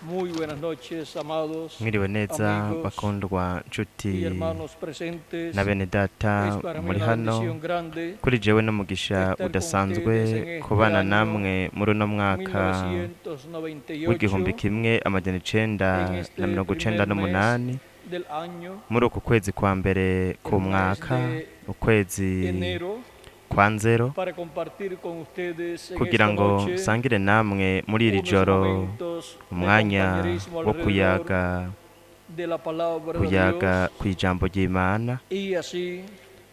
Muy buenas noches, amados Mwiriwe neza amigos bakundwa y nshuti hermanos presentes. na bene data Es para mí muri una hano bendición grande kuri jewe n'umugisha estar con udasanzwe ustedes en este kubana año namwe muri uno mwaka 1998 w'igihumbi kimwe amajana icenda en na este mirongo icenda primer mes n'umunani del año, muri uku kwezi kwa mbere ku el mes mwaka de ukwezi enero, kwa Nzero para compartir con ustedes en kugira esta ngo noche nsangire namwe muri iri unos joro momentos de umwanya compañerismo wo alrededor kuyaga de la palabra de kuyaga Dios kw'ijambo ry'Imana y así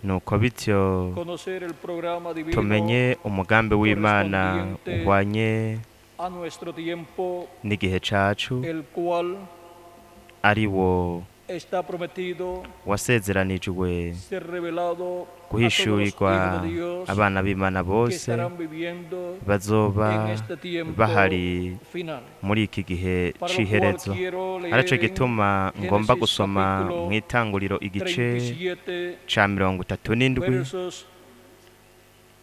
nuko bityo conocer el programa divino tumenye umugambi w'Imana correspondiente uhwanye a nuestro tiempo, n'igihe cacu el cual ari wo está prometido wasezeranijwe ser revelado a todos los guhishurirwa hijos de Dios abana b'Imana que bose estarán viviendo bazoba en este tiempo bahari final. muri iki gihe Para lo cual c'iherezo quiero leer araco en gituma ngomba Génesis gusoma capítulo mw'itanguriro igice 37 ca 37 versos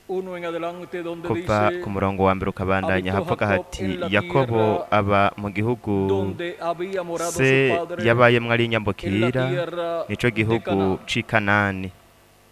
1 en adelante, donde kuva dice: ku murongo wa mbere ukabandanya habitó havuga Jacob hati en la yakobo tierra aba mu gihugu donde había morado su se padre, yabayemwo ari en la inyambukira tierra nico de gihugu Canaán. c'i Kanani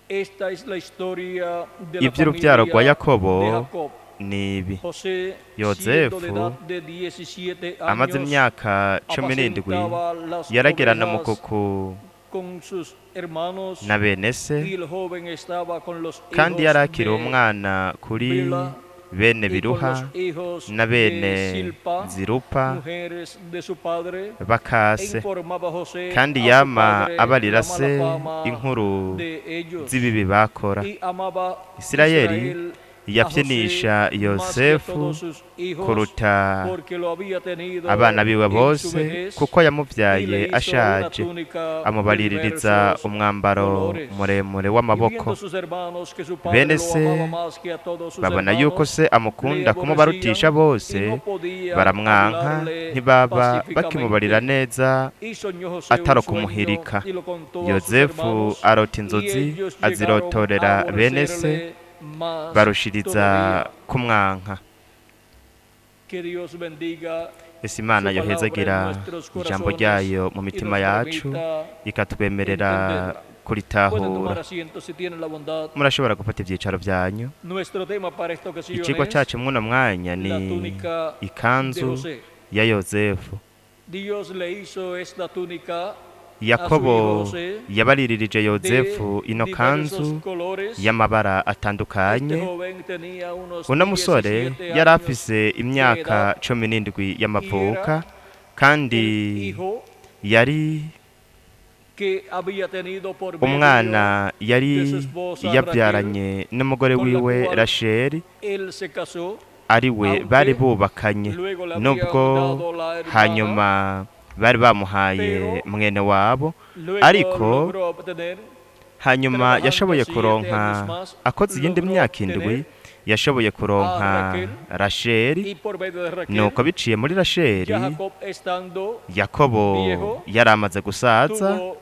Esta es la historia de la ivy'uruvyaro rwa familia de yakobo Jacob. nibi José, yozefu siendo de edad de 17 amaze años, imyaka 17 apacentaba las yaragerana mu ovejas kuku con sus hermanos, na bene y se el joven estaba con los kandi hijos yarakiri de umwana kuri Bila bene y con biruha los hijos na de bene Silpa, zirupa mujeres de su padre, e bakase informaba José kandi a su yama padre abarira la se mala fama inkuru de ellos, z'ibibi bakora y amaba Isirayeli Israel a yapfinisha José más que a yozefu todos sus hijos, kuruta porque lo había tenido abana biwe en su bose vejez, kuko y yamuvyaye le hizo una ashaje túnica de amubariririza diversos umwambaro colores. muremure Y w'amaboko viendo sus hermanos que su padre bene lo se amaba más que a todos sus babona yuko hermanos, se amukunda le kumubarutisha aborrecían bose y no podían baramwanka hablarle ntibaba bakimubarira pacíficamente. neza Y soñó José atari un sueño ukumuhirika y lo contó a sus yozefu hermanos, arota y inzozi ellos llegaron a azirotorera bene se aborrecerle más barushiriza todavía. kumwanka Que Dios bendiga ese Imana su yohezagira palabra en nuestros ijambo corazones ryayo mu y mitima nos yacu permita ikatwemerera entenderla. Pueden tomar kuritahura asiento si tienen la bondad. murashobora gufata ivyicaro vyanyu Nuestro tema para esta ocasión icigwa es cacu mw'uno mwanya la ni túnica de ikanzu José. ya yozefu Dios le hizo esta túnica yakobo José yabaririje de yozefu ino kanzu diversos colores. y'amabara Este atandukanye joven tenía unos uno musore 17 yari años afise imyaka 17 y'amavuka kandi hijo yari que había tenido por medio umwana yari de su esposa yabyaranye n'umugore con la wiwe cual Rasheli él se casó. ari we aunque bari bubakanye luego le habían nubwo dado la hermana, hanyuma bari bamuhaye pero mwene wabo luego ariko logró obtener, hanyuma trabajando yashoboye 7 kuronka años más, akoze iyindi logró myaka obtener indwi yashoboye kuronka Raquel, Rasheli y por medio de Raquel, nuko biciye muri Rasheli ya Jacob estando yakobo viejo, yari amaze gusaza tuvo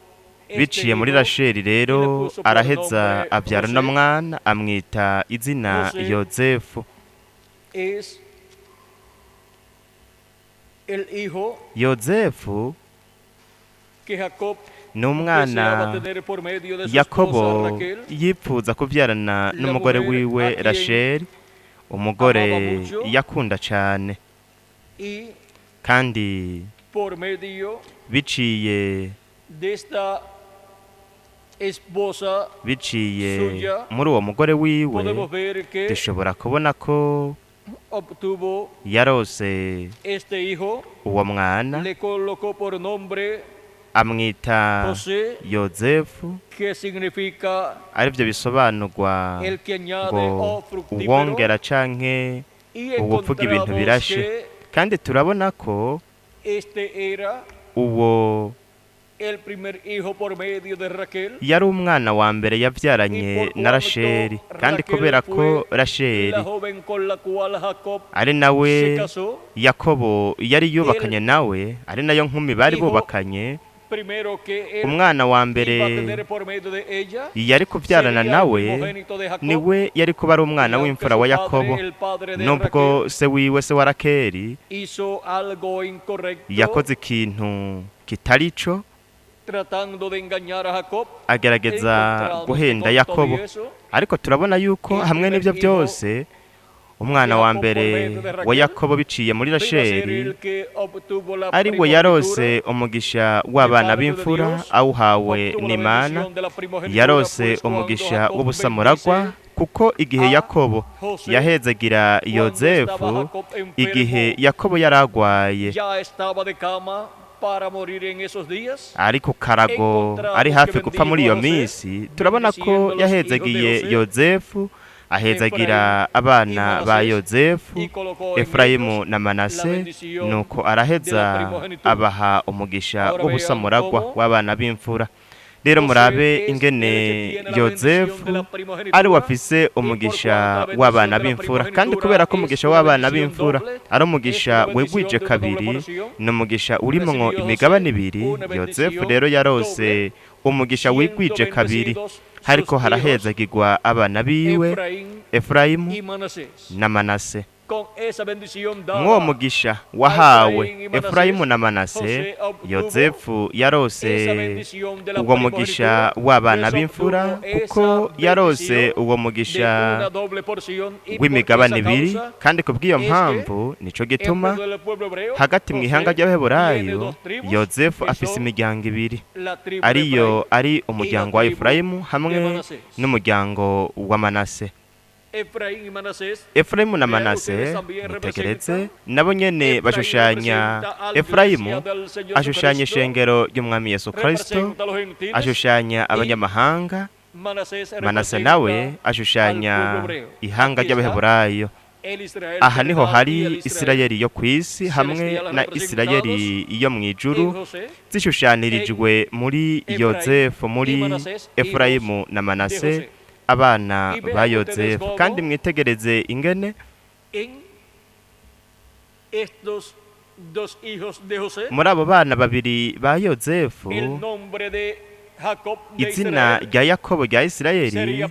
biciye muri hijo, Rasheli rero y le puso por araheza nombre abyara José. uno mwana amwita izina José yozefu es el hijo yozefu que Jacob ni umwana deseaba tener por medio de su yakobo esposa Raquel, yipfuza kubyarana n'umugore mujer wiwe a quien Rasheli umugore amaba mucho, yakunda cyane y kandi por medio biciye de esta esposa biciye suya muri uwo mugore wiwe podemos ver que dushobora kubona ko obtuvo yarose este hijo, uwo mwana le colocó por nombre amwita José, yozefu que significa aribyo bisobanurwa el que añade ngo o fructífero, uwongera canke y uwuvuga ibintu encontramos birashe que kandi turabona ko este era uwo el primer hijo por medio de Raquel, yari umwana wa mbere yabyaranye y por na cuanto Rasheli kandi Raquel kubera ko fue Rasheli la joven con la cual Jacob ari nawe se casó, yakobo yari yubakanye él nawe ari nayo nkumi bari dijo, bubakanye umwana wa mbere yari kubyarana nawe niwe yari kuba ari umwana w'imfura wa Yakobo, nubwo se wiwe se wa Rakeli yakoze ikintu kitari cyo, agerageza guhenda Yakobo. Ariko turabona yuko hamwe n'ibyo byose umwana wa mbere wa Yakobo biciye muri Rasheli ari we yarose umugisha w'abana b'imfura awuhawe n'Imana, yarose umugisha w'ubusamuragwa, kuko igihe Yakobo yahezagira Yozefu, igihe Yakobo yaragwaye ariko karago ari hafi gupfa muri iyo minsi, turabona ko yahezagiye Yozefu, ahezagira abana ba Yozefu, Efurayimu na Manase, nuko araheza abaha umugisha w'ubusamuragwa w'abana b'imfura. Rero murabe ingene Yozefu ari wafise umugisha w'abana b'imfura, kandi kubera ko umugisha w'abana b'imfura ari umugisha wegwije kabiri, ni umugisha urimwo imigabane ibiri. Yozefu rero yarose umugisha wegwije kabiri, hariko harahezagirwa abana biwe Efurayimu na Manase. Mw'uwo mugisha wahawe Efurayimu na Manase, Yozefu yarose uwo mugisha w'abana b'imfura, kuko yarose uwo mugisha w'imigabane ibiri. Kandi kubw'iyo mpamvu nico gituma hagati mu ihanga ry'Abaheburayo Yozefu afise imiryango ibiri, ariyo ari umuryango wa Efurayimu hamwe n'umuryango wa Manase. Efurayimu na Manase mutegereze nabo nyene bashushanya, Efurayimu ashushanya ishengero ry'umwami Yesu Kristo, ashushanya abanyamahanga. Manase nawe ashushanya ihanga ry'Abaheburayo. Aha niho hari Isirayeli yo kw'isi hamwe na Isirayeli yo mw'ijuru, zishushanirijwe muri Yozefu, muri Efurayimu na Manase, abana ba Yozefu. Kandi mwitegereze ingene muri abo bana babiri ba Yozefu izina rya Yakobo rya Isirayeli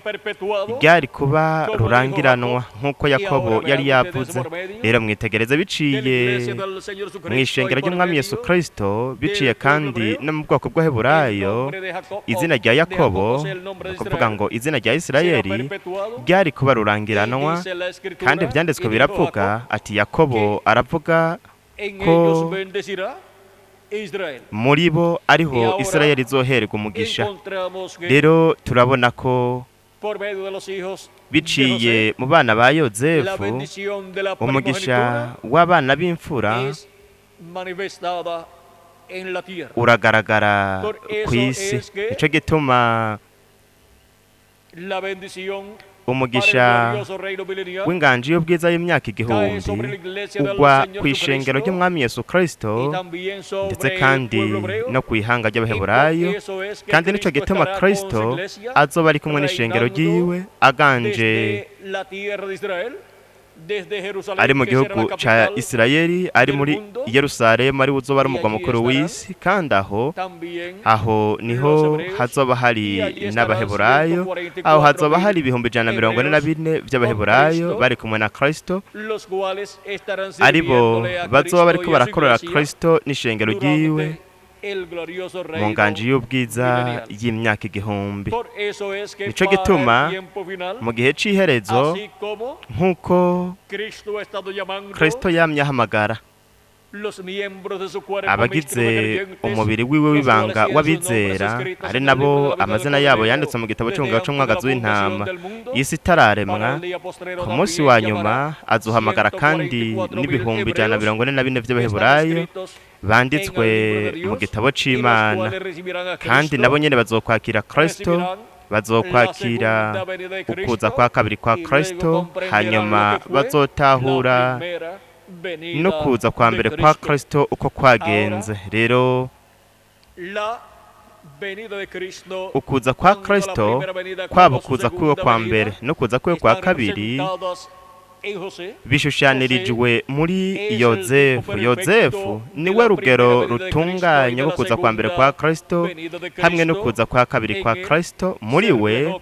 ryari kuba rurangiranwa nk'uko Yakobo yari yavuze. Rero mwitegereze biciye mu ishengero ry'umwami Yesu Kristo, biciye kandi no mu bwoko bw'Abaheburayo, izina rya Yakobo, ni ukuvuga ngo izina rya Isirayeli ryari kuba rurangiranwa. Kandi ivyanditswe biravuga ati Yakobo aravuga ko muri bo ariho Isirayeli izohererwa umugisha. Rero turabona ko biciye mu bana ba Yozefu umugisha w'abana b'imfura uragaragara ku isi. Nico gituma umugisha w'inganji y'ubwiza y'imyaka 1000 ugwa ku ishengero ry'umwami Yesu Kristo, ndetse kandi no ku ihanga ry'Abaheburayo. Kandi nico gituma Kristo azoba ari kumwe n'ishengero ryiwe, aganje ari mu gihugu ca Isirayeli, ari muri Yerusalemu, ari uzoba ari umugwa mukuru w'isi. Kandi aho niho hazoba hari n'Abaheburayo, aho hazoba hari 144 by'Abaheburayo bari kumwe na Kristo, aribo bazoba bariko barakorera Kristo n'ishengero ryiwe mu nganji y'ubwiza y'imyaka 1000. Nico gituma mu gihe c'iherezo, nk'uko Kristo yamye ahamagara abagize umubiri wiwe w'ibanga w'abizera, ari nabo amazina yabo yanditse mu gitabo c'umwagazi w'intama, isi itararemwa, ku munsi wa nyuma azohamagara kandi n'ibihumbi 144 by'Abaheburayo banditswe mu gitabo c'Imana. Kandi nabo nyene bazokwakira Kristo, bazokwakira ukuza kwa kabiri kwa Kristo, hanyuma bazotahura no kuza kwa mbere kwa Kristo uko kwagenze. Rero ukuza kwa Kristo kwaba ukuza kwiwe kwa mbere no kuza kwiwe kwa kabiri bishushanirijwe muri yozefu. Yozefu niwe rugero rutunganye rwo kuza kwa mbere kwa Kristo hamwe no kuza kwa kabiri kwa Kristo. Muri we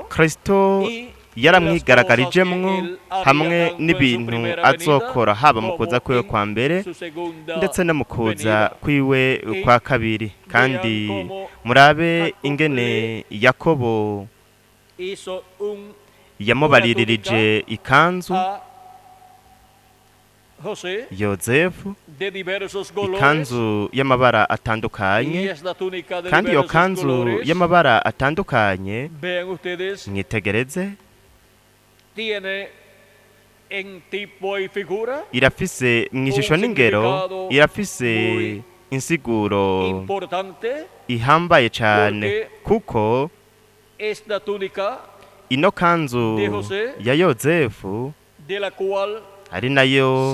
Kristo yaramwigaragarijemwo hamwe n'ibintu azokora haba mu kuza kwiwe kwa mbere ndetse no mu kuza kwiwe kwa kabiri. Kandi murabe ingene Yakobo yamubaririje ikanzu yozefu, ikanzu y'amabara atandukanye, kandi iyo kanzu y'amabara atandukanye mwitegereze irafise mw'ishusho n'ingero, irafise insiguro ihambaye cyane, kuko ino kanzu ya yozefu ari nayo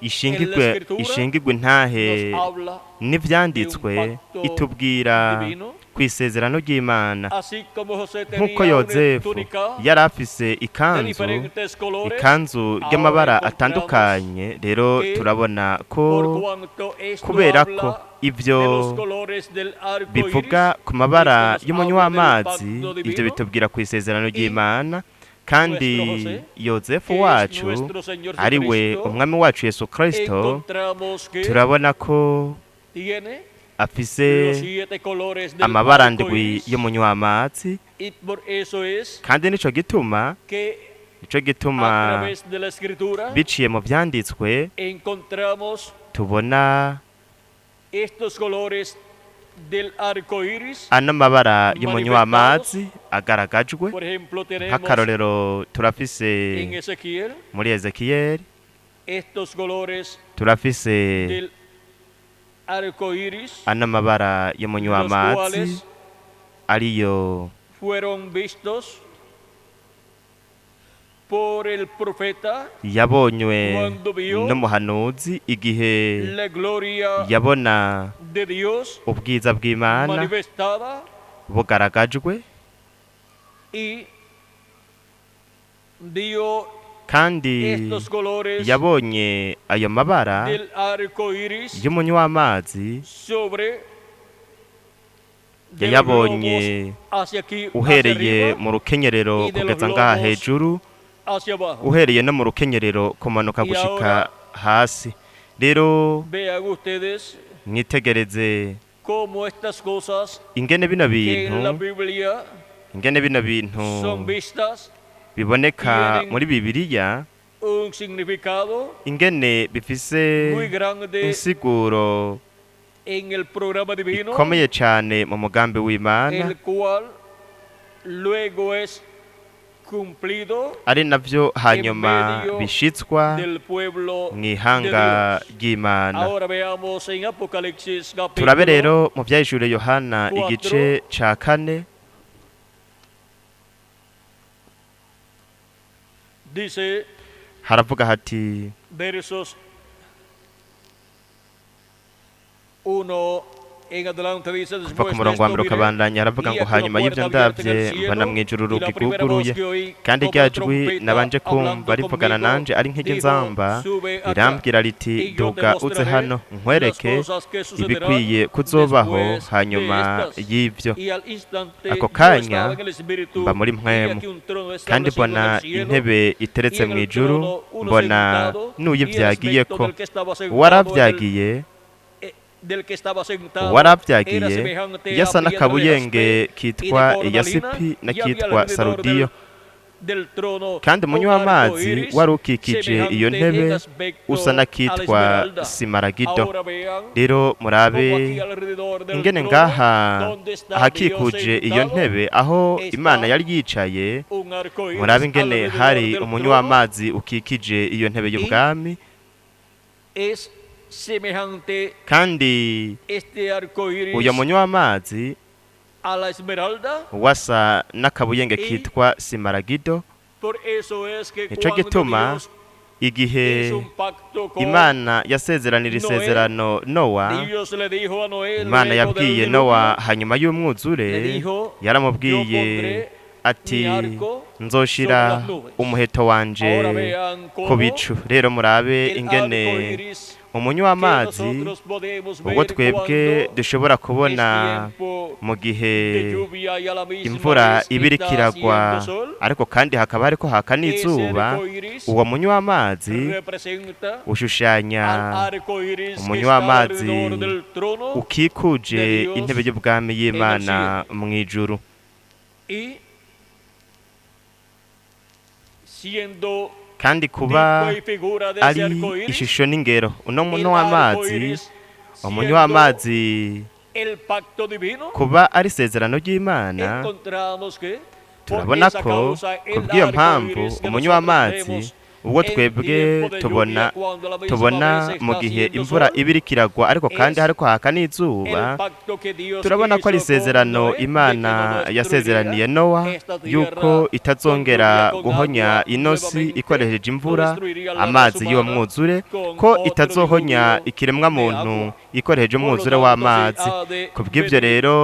ishingirwe ntahe n'ivyanditswe itubwira ku isezerano ry'Imana. Nk'uko yozefu yari afise ikanzu y'amabara atandukanye, rero turabona ko kubera ko ivyo bivuga ku mabara y'umunywamazi, ivyo bitubwira ku isezerano ry'Imana. Kandi yozefu wacu ari we umwami wacu Yesu Kristo, turabona ko afise amabara ndwi y'umunywamazi, kandi nico gituma biciye mu vyanditswe tubona ano mabara y'umunywamazi agaragajwe. Nk'akarorero turafise muri Ezekiyeli, turafise ano mabara y'umunywamazi ariyo yabonywe n'umuhanuzi igihe yabona ubwiza bw'Imana bugaragajwe, kandi yabonye ayo mabara y'umunywamazi yayabonye uhereye mu rukenyerero kugeza ngaha hejuru, uhereye no mu rukenyerero kumanuka gushika hasi. Rero mwitegereze ingene bino bintu biboneka muri Bibiliya, ingene bifise insiguro ikomeye cyane mu mugambi w'Imana, ari navyo hanyuma bishitswa mw'ihanga ry'Imana. Turabe rero mu vyahishuriwe Yohana igice ca 4, haravuga hati kuva ku murongo wa mbere ukabandanya, haravuga ngo hanyuma y'ivyo ndavye mbona mw'ijuru urugi rwuguruye, kandi rya jwi nabanje kumva rivugana nanje ari nk'iry'inzamba rirambwira riti duga uze hano nkwereke ibikwiye kuzobaho hanyuma y'ivyo. Ako kanya mba muri mpwemu, kandi mbona intebe iteretse mw'ijuru, mbona n'uyivyagiyeko. Uwarabyagiye yasa n'akabuyenge kitwa yasipi n'akitwa sarudiyo, kandi umunywamazi wari ukikije iyo ntebe usa n'akitwa simaragido. Rero murabe ingene ngaha ahakikuje iyo ntebe aho Imana yari yicaye, murabe ingene hari umunywamazi ukikije iyo ntebe y'ubwami, kandi uyo munywamazi wasa n'akabuyenge kitwa simaragido. Nico gituma igihe Imana yasezeranira isezerano Nowa, Imana yabwiye Nowa hanyuma y'umwuzure, yaramubwiye ati nzoshira umuheto wanje ku bicu. Rero murabe ingene umunywi w'amazi ubwo twebwe dushobora kubona mu gihe imvura ibiriko iragwa ariko kandi hakaba hariko haka n'izuba, uwo munywi w'amazi ushushanya umunywi w'amazi ukikuje intebe y'ubwami y'Imana mw'ijuru. Kandi kuba ari ishusho n'ingero uno munywi w'amazi, umunywi w'amazi kuba ari isezerano ry'Imana, turabona ko kubw'iyo mpamvu umunywi w'amazi ubwo twebwe tubona mu gihe imvura ibiriko iragwa ariko kandi hariko haka n'izuba, turabona ko ari isezerano Imana yasezeraniye Nowa yuko itazongera guhonya inosi ikoresheje imvura amazi y'uwo mwuzure, ko itazohonya ikiremwa muntu ikoresheje umwuzure w'amazi. Kubw'ivyo rero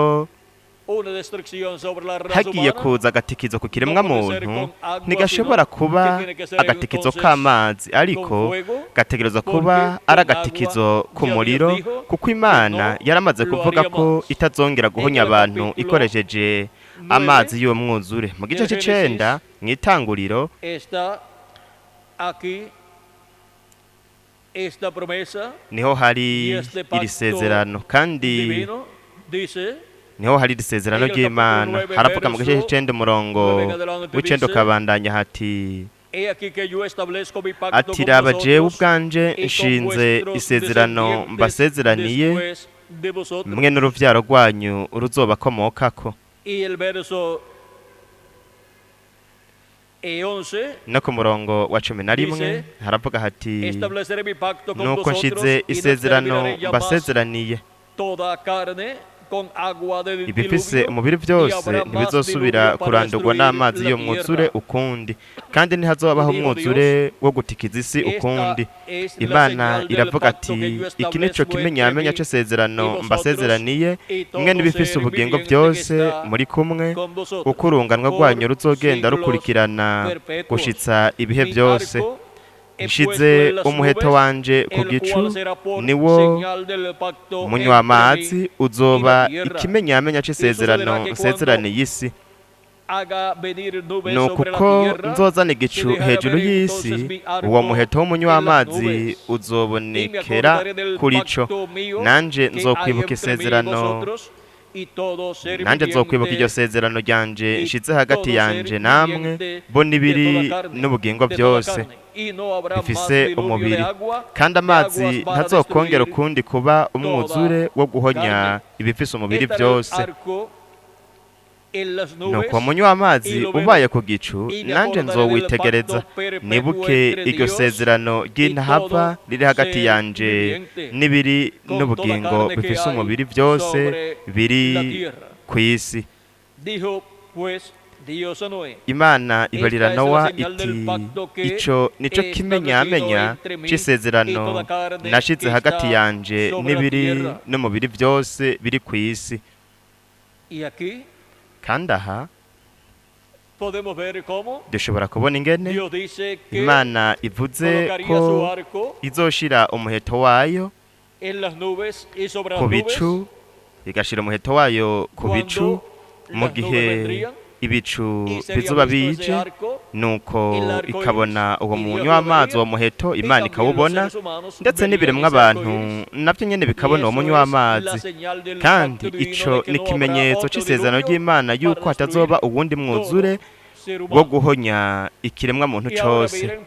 hagiye kuza agatikizo ku kiremwa muntu, ntigashobora kuba agatikizo k'amazi ariko gategerezwa kuba ari agatikizo ku muriro, kuko Imana yaramaze kuvuga ko itazongera guhonya abantu ikoresheje amazi y'uwo mwuzure. Mu gice c'icenda mw'itanguriro niho hari iri sezerano, kandi niho hari isezerano ry'Imana. Haravuga mu gice c'icenda umurongo w'icenda ukabandanya hati ati raba jewe ubwanje nshinze isezerano mbasezeraniye mwe n'uruvyaro rwanyu ruzobakomokako. No ku murongo wa 11 haravuga hati nuko nshize isezerano mbasezeraniye ibifise umubiri byose ntibizosubira kurandurwa n'amazi yo mwuzure ukundi, kandi ntihazobaho umwuzure wo gutikiza isi ukundi. Imana iravuga ati iki nico kimenyamenya c'isezerano mbasezeraniye mwe n'ibifise ubugingo byose muri kumwe, uko urunganwa rwanyu ruzogenda rukurikirana gushitsa ibihe byose. Nshize umuheto wanje ku gicu, niwo munywi w'amazi uzoba ikimenyamenya c'isezerano nsezeraniye isi. Nuko uko nzozana igicu hejuru y'isi, uwo muheto w'umunywi w'amazi uzobonekera kuri co, nanje nzokwibuka isezerano nanjye nzokwibuka iryo sezerano ryanje nshize hagati yanje namwe bo n'ibiri n'ubugingo byose bifise umubiri, kandi amazi ntazokongera ukundi kuba umwuzure wo guhonya ibifise umubiri byose. Nuko umunywi w'amazi ubaye ku gicu, nanje nzowitegereza nibuke iryo sezerano ry'intahava riri hagati yanje n'ibiri n'ubugingo bifise umubiri byose biri ku isi. Imana ibarira Nowa iti ico nico kimenyamenya c'isezerano nashize hagati yanje n'ibiri n'umubiri byose biri ku isi. Kandi aha dushobora kubona ingene Imana ivuze ko izoshira umuheto wayo ku bicu, igashira umuheto wayo ku bicu mu gihe ibicu bizuba bije, nuko ikabona uwo munywi w'amazi uwo muheto Imana ikawubona, ndetse n'ibiremwa abantu navyo nyene bikabona uwo munywi w'amazi. Kandi ico ni ikimenyetso c'isezerano ry'Imana yuko hatazoba uwundi mwuzure wo guhonya ikiremwa muntu cose.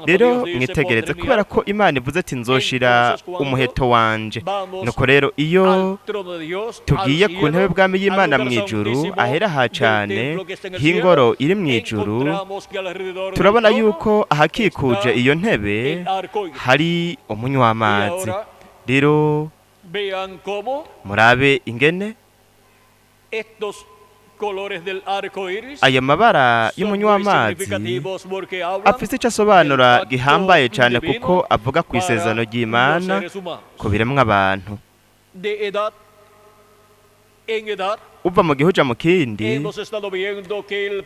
Rero mwitegereze, kubera ko Imana ivuze ati nzoshira umuheto wanje, nuko rero iyo tugiye ku ntebe bwami y'Imana mw'ijuru ahera ha cane h'ingoro iri mw'ijuru, turabona yuko ahakikuje iyo ntebe hari umunywi w'amazi. Rero murabe ingene aya mabara y'umunywi w'amazi afise ico asobanura gihambaye cane, kuko avuga ku isezerano ry'Imana ku biremwa abantu. uva mu gihe uja mu kindi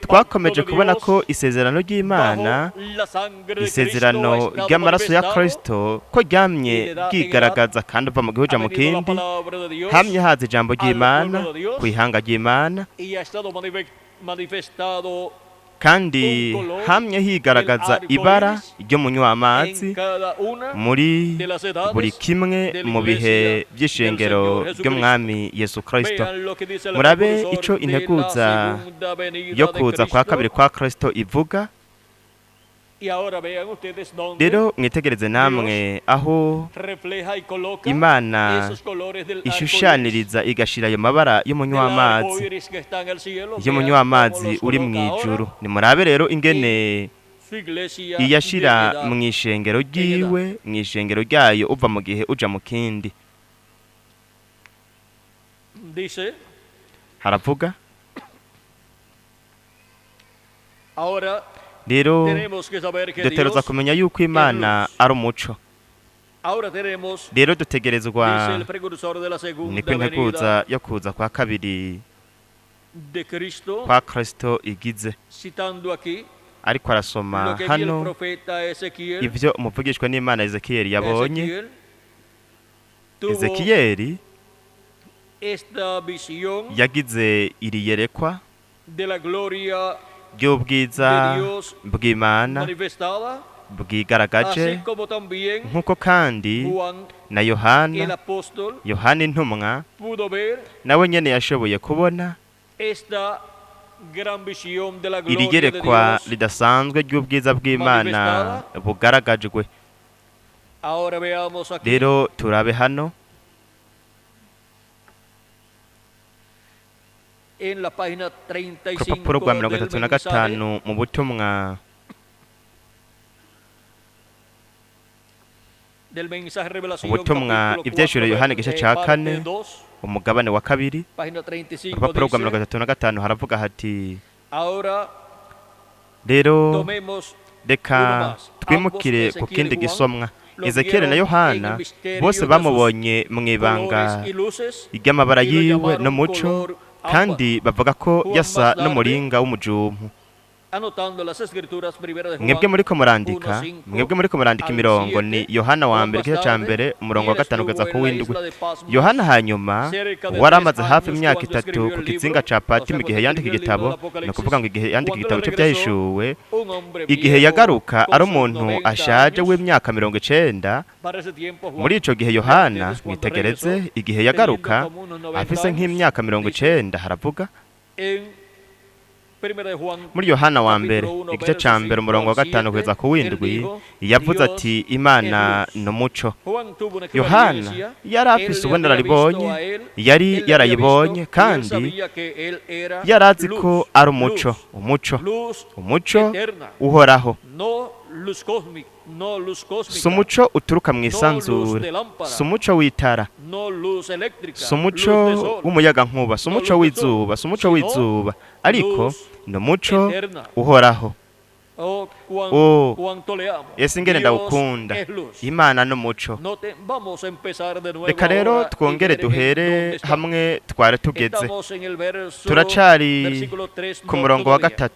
twakomeje kubona ko isezerano ry'Imana, isezerano ry'amaraso ya Kristo ko ryamye ryigaragaza kandi uva mu gihe uja mu kindi hamye haza ijambo ry'Imana kw'ihanga ry'Imana kandi hamye higaragaza ibara ry'umunywamazi muri buri kimwe mu bihe by'ishengero ry'umwami Yesu Kristo. Murabe ico integuza yo kuza kwa kabiri kwa Kristo ivuga. Rero mwitegereze namwe aho Imana ishushaniriza igashira ayo mabara y'umunywamazi uri mw'ijuru. Nimurabe rero ingene iyashira mw'ishengero ryiwe, mw'ishengero ryayo uva mu gihe uja mu kindi. Haravuga rero dutegerezwa kumenya yuko Imana ari umuco. Rero dutegerezwa niko integuza yo kuza kwa kabiri kwa Kristo igize. Ariko arasoma hano ivyo umuvugishwa n'Imana Ezekiyeli yabonye. Ezekiyeli yagize iri yerekwa ry'ubwiza bw'Imana bwigaragaje, nk'uko kandi na Yohana intumwa nawe nyene yashoboye kubona iri yerekwa ridasanzwe ry'ubwiza bw'Imana bugaragajwe. Rero turabe hano ku rupapuro rwa 35 mu butumwa ivyeshuro Yohana igice ca 4 umugabane wa 2 urupapuro rwa 35 haravuga hati rero reka twimukire ku kindi gisomwa. Ezekiyeli na Yohana bose bamubonye mw'ibanga ry'amabara yiwe n'umuco, kandi bavuga ko yasa n'umuringa w'umujumpu. Mwebwe muriko murandika imirongo ni Yohana wa mbere igice ca mbere umurongo wa 5 kugeza ku w'indwi. Yohana hanyuma waramaze hafi imyaka 3 ku kizinga ca Patimo igihe yandika igitabo, no kuvuga ngo igihe yandika igitabo cyo byahishuwe, igihe yagaruka ari umuntu ashaje w'imyaka 90. Muri ico gihe Yohana mwitegereze, igihe yagaruka afise nk'imyaka 90. Haravuga muri Yohana wa mbere igice ca mbere umurongo wa 5 kugeza ku w'indwi, yavuze ati Imana n'umuco. Yohana yari afise ubunararibonye, yari yarayibonye kandi yarazi ko ari umuco uhoraho. Si umuco uturuka mw'isanzure, si umuco w'itara, si umuco w'umuyagankuba, si umuco w'izuba, ariko ni umuco uhoraho. Ese ingene ndawukunda Imana n'umuco. Reka rero twongere duhere hamwe twari tugeze. Turacari ku murongo wa 3.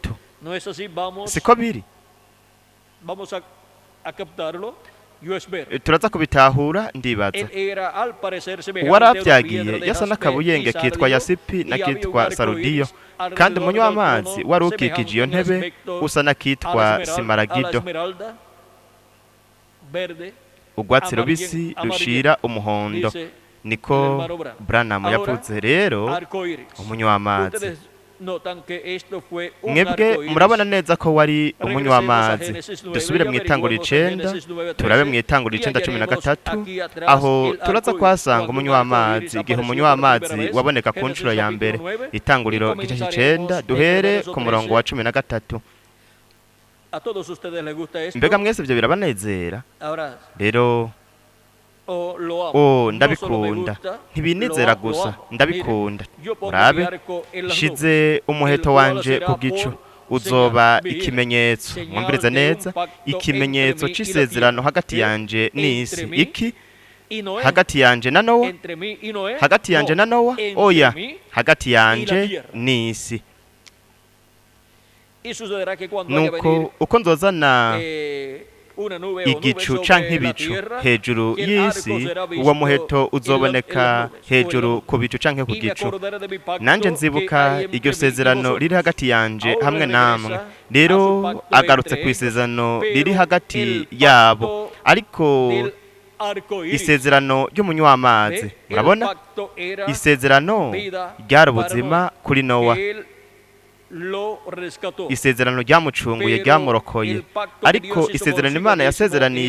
Siko biri? Turaza kubitahura ndibaza. Warabyagiye yasa n'akabuyenge kitwa yasipi na kitwa sarudiyo, kandi umunywamazi wari ukikije iyo ntebe usa n'akitwa simaragido, urwatsi rubisi rushira umuhondo. Niko Branham yavuze. Rero umunywamazi, mwebwe murabona neza ko wari umunywamazi. Dusubire mu itanguriro 9, turabe mu itanguriro 9:13, aho turaza kwasanga umunywamazi igihe umunywamazi waboneka ku nshuro ya mbere. Itanguriro igice 9 duhere ku murongo wa 13. Mbega mwese ibyo birabanezera? Rero ndabikunda, ntibinezera gusa, ndabikunda. Murabe shize umuheto wanje ku gicu, uzoba ikimenyetso. Mwumviriza neza, ikimenyetso c'isezerano hagati yanje n'isi. Iki hagati yanje na Nowa, hagati yanje na Nowa, oya, hagati yanje n'isi. Nuko uko nzozana igicu canke ibicu hejuru y'isi, uwo muheto uzoboneka hejuru ku bicu canke ku gicu. Nanje nzibuka iryo sezerano riri hagati yanje hamwe namwe. Rero agarutse ku isezerano riri hagati yabo, ariko isezerano ry'umunywamazi, murabona, isezerano ryari ubuzima kuri Nowa, isezerano ryamucunguye, ryamurokoye. Ariko isezerano Imana yasezeranye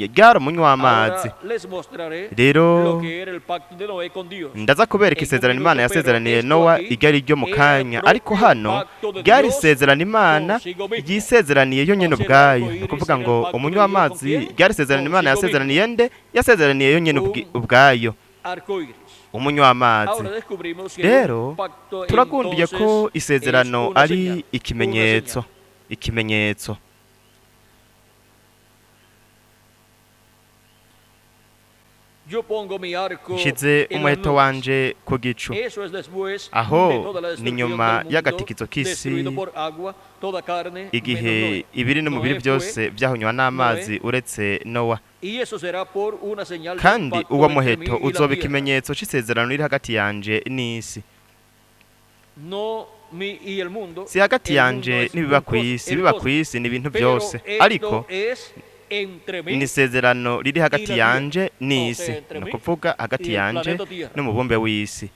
ryari umunywamazi. Rero ndaza kubereka isezerano Imana yasezeraniye Nowa iryari ryo mu kanya, ariko hano ryari isezerano Imana yisezeraniye yo nyene ubwayo. Ni ukuvuga ngo umunywamazi ryari isezerano Imana yasezeraniye nde? Yasezeraniye yo nyene ubwayo, umunywamazi. Rero turagundiye ko isezerano ari ikimenyetso. Nshize umuheto wanje ku gicu, aho ni nyuma y'agatikizo k'isi, igihe ibiri n'umubiri byose byahonywa n'amazi uretse Nowa. Kandi uwo muheto uzoba ikimenyetso c'isezerano riri hagati yanje n'isi. Si hagati yanje n'ibiba kw'isi. Ibiba kw'isi ni ibintu byose, ariko ni isezerano riri hagati yanje n'isi. Ni ukuvuga hagati yanje n'umubumbe w'isi.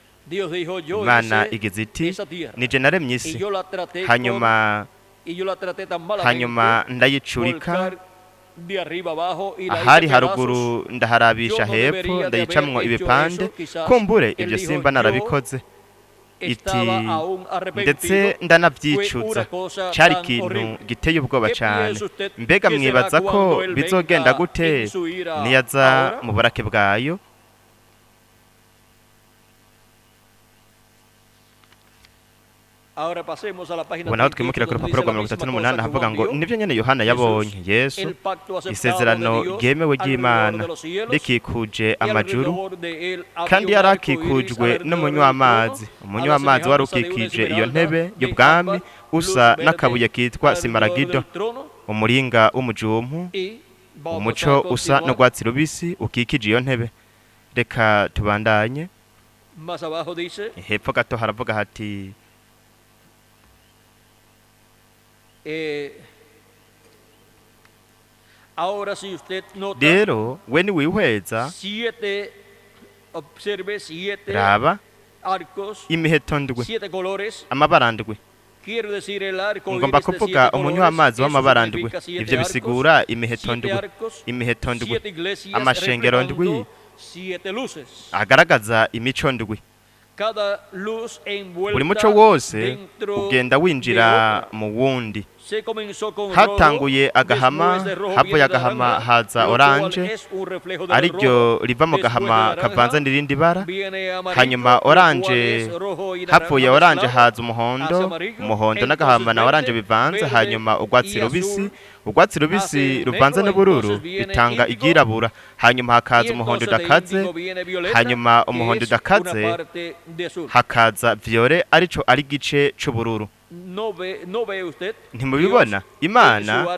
Imana igize iti, nije naremye isi, hanyuma ndayicurika, ahari haruguru ndaharabisha hepfo, ndayicamwo ibipande, kumbure ibyo simba narabikoze. Iti ndetse ndanavyicuza, cari ikintu giteye ubwoba cyane. Mbega mwibaza ko bizogenda gute niyaza mu burake bwayo? Ubu naho twimukira ku rupapuro rwa 38 havuga ngo nivyo nyene Yohana yabonye Yesu, isezerano ryemewe ry'Imana rikikuje amajuru, kandi yarakikujwe n'umunywamazi. Umunywamazi wari ukikije iyo ntebe y'ubwami usa n'akabuye kitwa simaragido, umuringa w'umujumpu, umuco usa n'urwatsi rubisi ukikije iyo ntebe. Reka tubandanye. Hepfo gato haravuga hati, rero we niwihweza, raba imiheto ndwi, amabara ndwi. Ngomba kuvuga umunywamazi w'amabara ndwi. Ivyo bisigura imiheto ndwi, amashengero ndwi agaragaza imico ndwi. Buri muco wose ugenda winjira mu wundi. Hatanguye agahama, havuye agahama haza oranje, ariryo riva mu gahama kavanze n'irindi bara. Hanyuma oranje, havuye oranje haza umuhondo n'agahama na oranje bivanze. Hanyuma urwatsi rubisi ruvanze n'ubururu bitanga iryirabura. Hanyuma hakaza umuhondo udakaze, hanyuma umuhondo udakaze hakaza violet, arico ari gice c'ubururu. Ntimubibona? Imana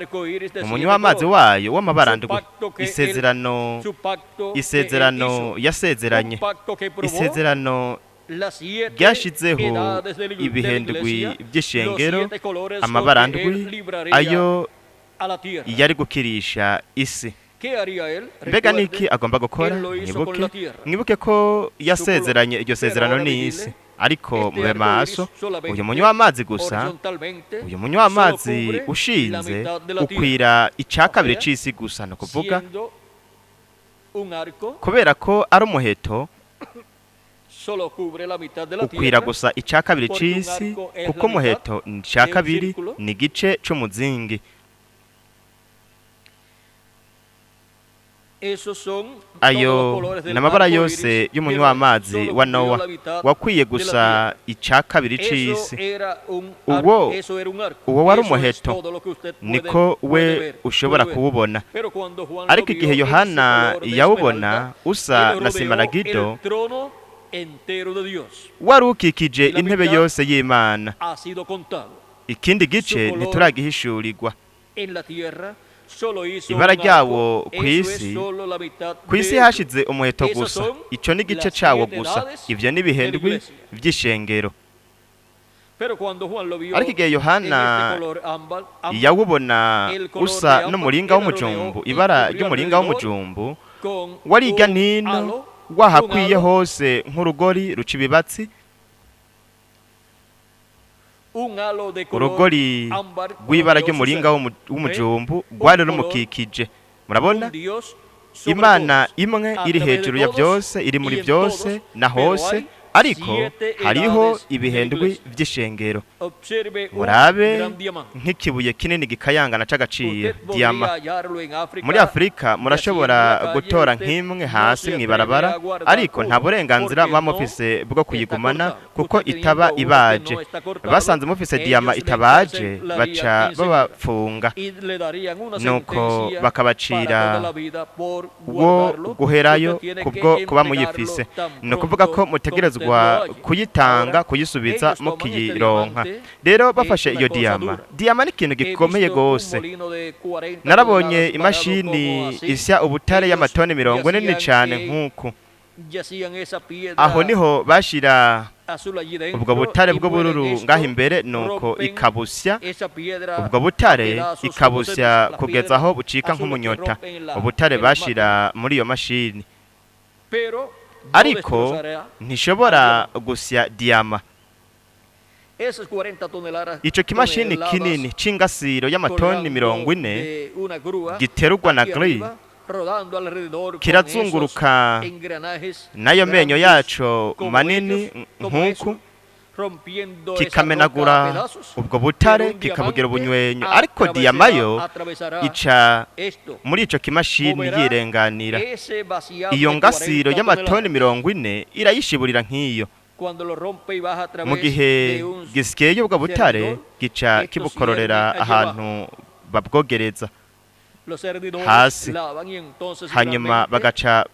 umunywamazi wayo w'amabara ndwi, isezerano yasezeranye, isezerano ryashizeho ibihe ndwi by'ishengero, amabara ndwi ayo yari gukirisha isi. Mbega niki agomba gukora? Mwibuke ko yasezeranye iryo sezerano n'isi. Ariko mube maso, uyu munywamazi gusa, uyu munywamazi ushinze ukwira icakabiri c'isi gusa. No kuvuga kubera ko ari umuheto, ukwira gusa icakabiri c'isi, kuko umuheto ni icakabiri, ni igice c'umuzingi. ayo n'amabara yose y'umunywamazi wa Nowa wakwiye gusa icya kabiri c'isi. Uwo wari umuheto niko we ushobora kuwubona, ariko igihe Yohana yawubona usa na simaragido wari ukikije intebe yose y'Imana. Ikindi gice ntituragihishurirwa. Ibara ryawo ku isi hashize umuheto gusa, ico ni gice cawo gusa. Ivyo ni ibihendwi vy'ishengero. Ariko igihe Yohana yawubona usa n'umuringa w'umujumbu, ibara ry'umuringa w'umujumbu wariga nino wahakwiye hose nk'urugori ruca ibibatsi. Urugori rw'ibara ry'umuringa w'umujumbu rwari rumukikije. Murabona, Imana imwe iri hejuru ya byose, iri muri byose na hose, ariko hariho ibihendwi vy'ishengero. Murabe nk'ikibuye kinini gikayangana c'agaciro, diyama. Muri Afrika murashobora gutora nk'imwe hasi mw'ibarabara, ariko nta burenganzira muba mufise bwo kuyigumana kuko itaba ibaje. Basanze mufise diyama itabaje baca babafunga, nuko bakabacira wo guherayo kubwo kuba muyifise. Ni ukuvuga ko mutegerezwa kuyitanga, kuyisubiza mukiyironka. Rero bafashe iyo diyama ni ikintu gikomeye gose. Narabonye imashini isya ubutare y'amatoni 40 cyane nk'uku. Aho niho bashira ubwo butare bw'ubururu ngaho imbere, nuko ikabusya ubwo butare, ikabusya kugeza aho bucika nk'umunyota. Ubutare bashira muri iyo mashini, ariko ntishobora gusya diyama. Ico kimashini kinini c'ingasiro y'amatoni 40 giterurwa na gri, kirazunguruka nayo menyo yaco manini nk'uku, kikamenagura ubwo butare kikabugira ubunywenyo. Ariko diyama yo ica muri ico kimashini yirenganira. Iyo ngasiro y'amatoni 40 irayishiburira nk'iyo. Mu gihe gisyeye ubwo butare gica kibukororera ahantu babwogereza hasi, hanyuma bagaca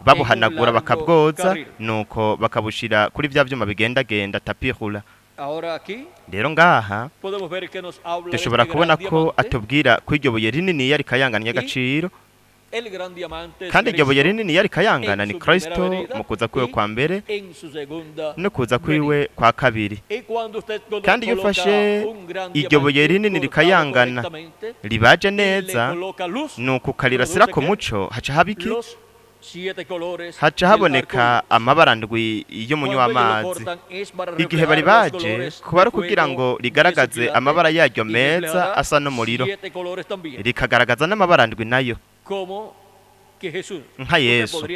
babuhanagura bakabwoza, nuko bakabushira kuri vya vyuma bigendagenda tapirula. Rero ngaha dushobora kubona ko atubwira ko iryo buye rinini yari kayangana y'agaciro, kandi iryo buye rinini yari kayangana ni Kristo mu kuza kwiwe kwa mbere no kuza kwiwe kwa kabiri. Kandi iyo ufashe iryo buye rinini rikayangana ribaje neza, nuko ukarirasira ku muco, haca habiki, haca haboneka amabara ndwi y'umunywamazi. Igihe bari baje kuba ari kugira ngo rigaragaze amabara yaryo meza asa n'umuriro, rikagaragaza n'amabara ndwi nayo nka Yesu.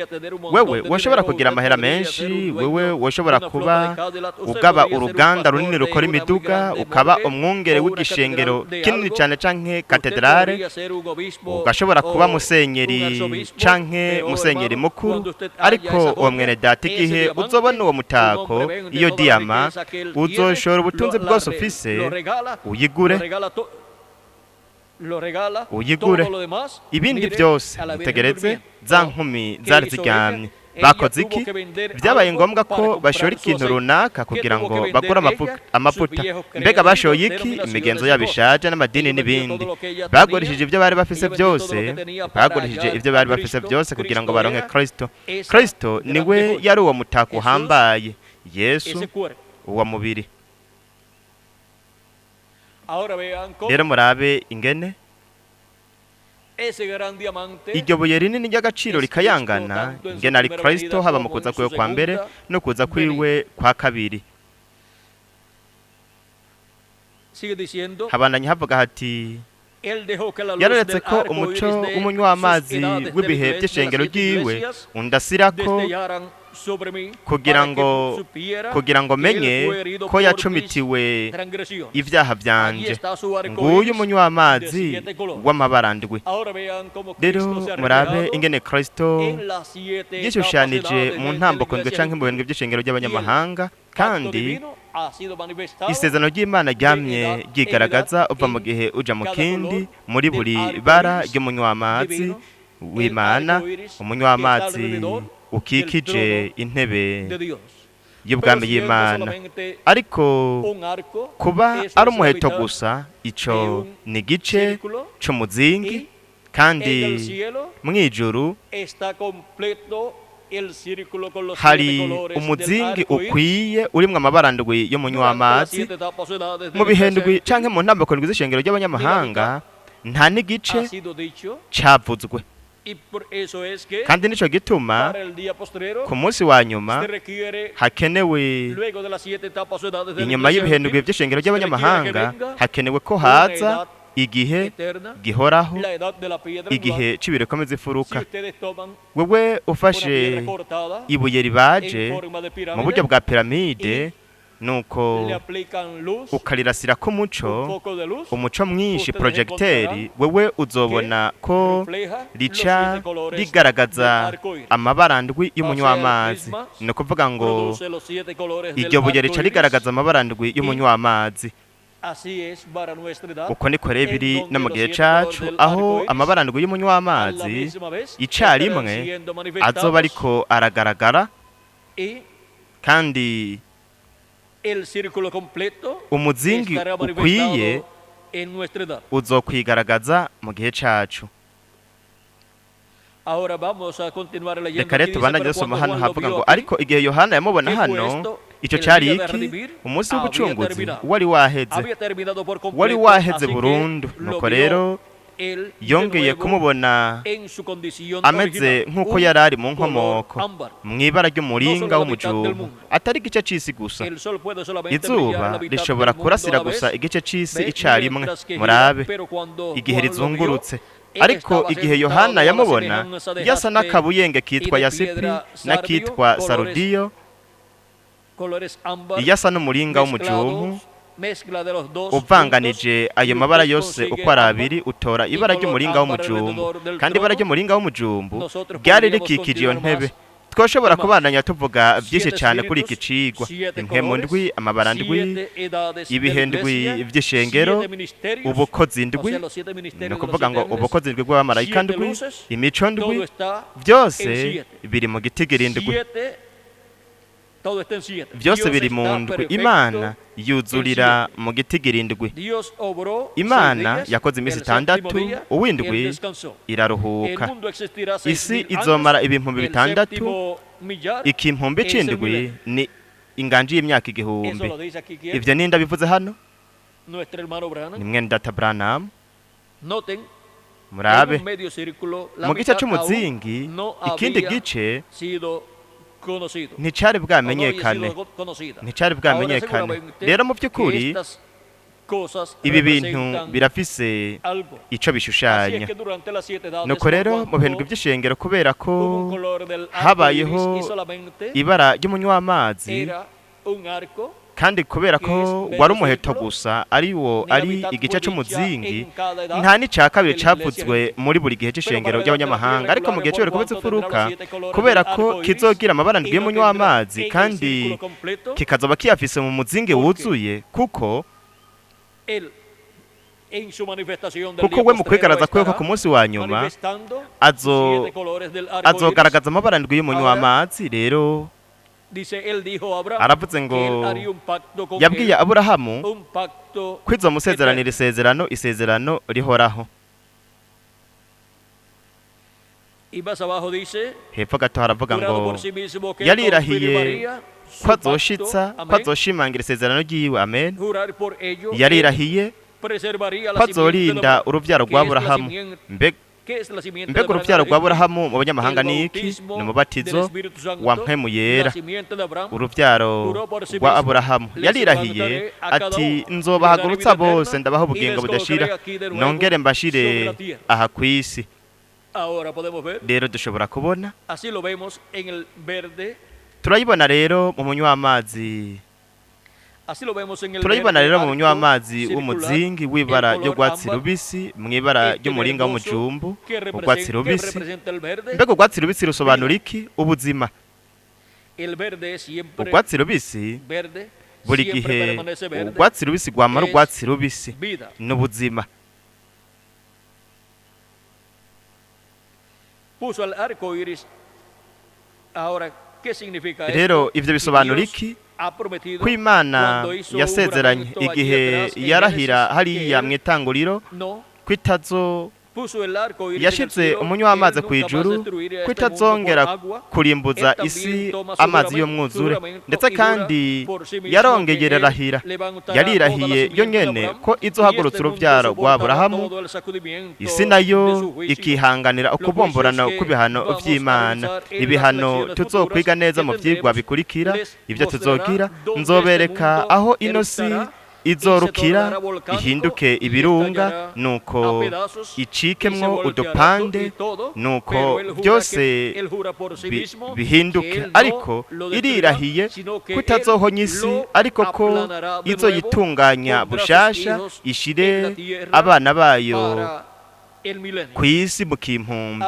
Wewe woshobora kugira amahera menshi, wewe woshobora kuba ugaba uruganda runini rukora imiduga, ukaba umwungere w'igishengero kinini cyane canke katedrale, ugashobora kuba musenyeri canke musenyeri mukuru, ariko uwo mwene data igihe uzobona uwo mutako, iyo diyama, uzoshora ubutunzi bwose ufise uyigure, ibindi byose utegereze. Za nkumi zari ziryamye bakoze iki? Byabaye ngombwa ko bashora ikintu runaka kugira ngo bagure amavuta. Mbega bashoye iki? Imigenzo yabishaje n'amadini n'ibindi. Bagurishije ibyo bari bafise byose, kugira ngo baronke Kristo. Kristo niwe yari uwo mutako uhambaye, Yesu uwo mubiri. Rero murabe ingene iryo buye rinini ry'agaciro rikayangana, ingene ari Kristo haba mu kuza kwiwe kwa mbere no kuza kwiwe kwa kabiri. Habandanya havuga hati, yararetse ko umuco w'umunywamazi w'ibihe by'ishengero ryiwe undasirako kugira ngo menye ko yacumitiwe ibyaha byanje. Nguyu umunywamazi w'amabara ndwi. Rero murabe ingene Kristo yishushanije mu ntambuko ndwi canke mu bintu by'ishengero ry'abanyamahanga, kandi isezerano ry'Imana ryamye ryigaragaza uva mu gihe uja mu kindi muri buri bara ry'umunywamazi w'Imana, umunywamazi ukikije intebe y'ubwami y'Imana. Ariko kuba ari umuheto gusa, ico ni igice c'umuzingi, kandi mw'ijuru hari umuzingi ukwiye urimwo amabara ndwi y'umunywamazi. Mu bihe ndwi canke mu ntambuko ndwi z'ishengero ry'abanyamahanga nta n'igice cavuzwe, kandi nico gituma ku munsi wa nyuma hakenewe, inyuma y'ibihe ndwi by'ishengero ry'abanyamahanga, hakenewe ko haza igihe gihoraho, igihe c'ibirekomeza ifuruka. Wewe ufashe ibuye ribaje mu buryo bwa piramide, nuko ukarirasira ko umuco mwinshi, projecteri, wewe uzobona ko rica rigaragaza amabara ndwi y'umunywamazi. Ni ukuvuga ngo iryo buye rica rigaragaza amabara ndwi y'umunywamazi. Uko niko rero biri no mu gihe cacu, aho amabara ndwi y'umunywamazi icarimwe azoba ariko aragaragara, kandi umuzingi ukwiye uzokwigaragaza mu gihe cacu. Reka rero tubandanye dusoma hano havuga ngo, ariko igihe Yohana yamubona hano, ico cari iki? Umunsi w'ubucunguzi wari waheze burundu. Nuko rero yongeye kumubona ameze nk'uko yari ari mu nkomoko, mw'ibara ry'umuringa w'umujumbu, atari igice c'isi gusa. Izuba rishobora kurasira gusa igice c'isi icarimwe, murabe igihe rizungurutse. Ariko igihe Yohana yamubona, yasa n'akabuyenge kitwa yasipri n'akitwa sarudiyo, yasa n'umuringa w'umujumbu, uvanganije ayo mabara yose uko ari abiri, utora ibara ry'umuringa w'umujumbu. Kandi ibara ry'umuringa w'umujumbu ryari rikikije iyo ntebe. Twoshobora kubandanya tuvuga byinshi cyane kuri iki cigwa: impwemu ndwi, amabara ndwi, ibihe ndwi vy'ishengero, ubukozi ndwi, ni ukuvuga ngo ubukozi ndwi bw'abamarayika ndwi, imico ndwi, byose biri mu gitigiri ndwi. Byose biri mu ndwi. Imana yuzurira mu gitigiri ndwi. Imana yakoze iminsi 6, uw'indwi iraruhuka. Isi izomara ibihumbi 6, ikimpumbi c'indwi ni inganji y'imyaka 1000. Ivyo ninda bivuze hano ni mwene data Branham. Murabe mu gice c'umuzingi, ikindi gice nticari bwamenyekane. Rero mu by'ukuri ibi bintu birafise ico bishushanya. Nuko rero mu bintu by'ishengero, kubera ko habayeho ibara ry'umunywamazi, kandi kubera ko wari umuheto gusa, ari igice c'umuzingi, nta n'ica kabiri cavuzwe muri buri gihe c'ishengero ry'abanyamahanga. Ariko mu gihe c'ibirekomeza ifuruka, kubera ko kizogira amabara ndwi y'umunywamazi, kandi kikazoba kiyafise mu muzingi wuzuye, kuko we mu kwigaragaza kwe ku munsi wa nyuma azogaragaza amabara ndwi y'umunywamazi. Rero aravuze ngo yabwiye Aburahamu ko izomusezeranira isezerano rihoraho. Hepfo gato haravuga ngo yarirahiye ko azoshimangira isezerano ryiwe. Amen. Yarirahiye ko azorinda uruvyaro rwa Aburahamu. Mbega uruvyaro rwa Aburahamu mu banyamahanga ni iki? Ni umubatizo wa mpwemu yera, uruvyaro rwa Aburahamu. Yarirahiye ati, nzobahagurutsa bose, ndabaha ubugingo budashira, nongere mbashire aha kw'isi. Rero dushobora kubona turayibona rero mu munywamazi turayibona rero mu munywamazi w'umuzingi w'ibara ry'urwatsi rubisi mw'ibara ry'umuringa w'umujumbu urwatsi rubisi. Mbega urwatsi rubisi rusobanura iki? Ubuzima. Urwatsi rubisi buri gihe urwatsi rubisi rwamara urwatsi rubisi n'ubuzima. Rero ivyo bisobanura iki? Ko Imana yasezeranye igihe yarahira hariya mw'itanguriro ko yashize umunywamazi kw'ijuru ko itazongera kurimbuza isi amazi y'umwuzure, ndetse kandi yarongeye yarirahiye yo nyene ko izohagurutsa uruvyaro rwa Aburahamu, isi nayo ikihanganira ukubomborana kw'ibihano vy'Imana. Ibihano tuzokwiga neza mu vyigwa bikurikira. Ivyo tuzogira, nzobereka aho ino si izorukira ihinduke ibirunga, nuko icikemwo udupande, nuko byose bihinduke. Ariko irirahiye ko itazohonya isi, ariko ko izoyitunganya bushasha, ishire abana bayo ku isi mu kimpumbi.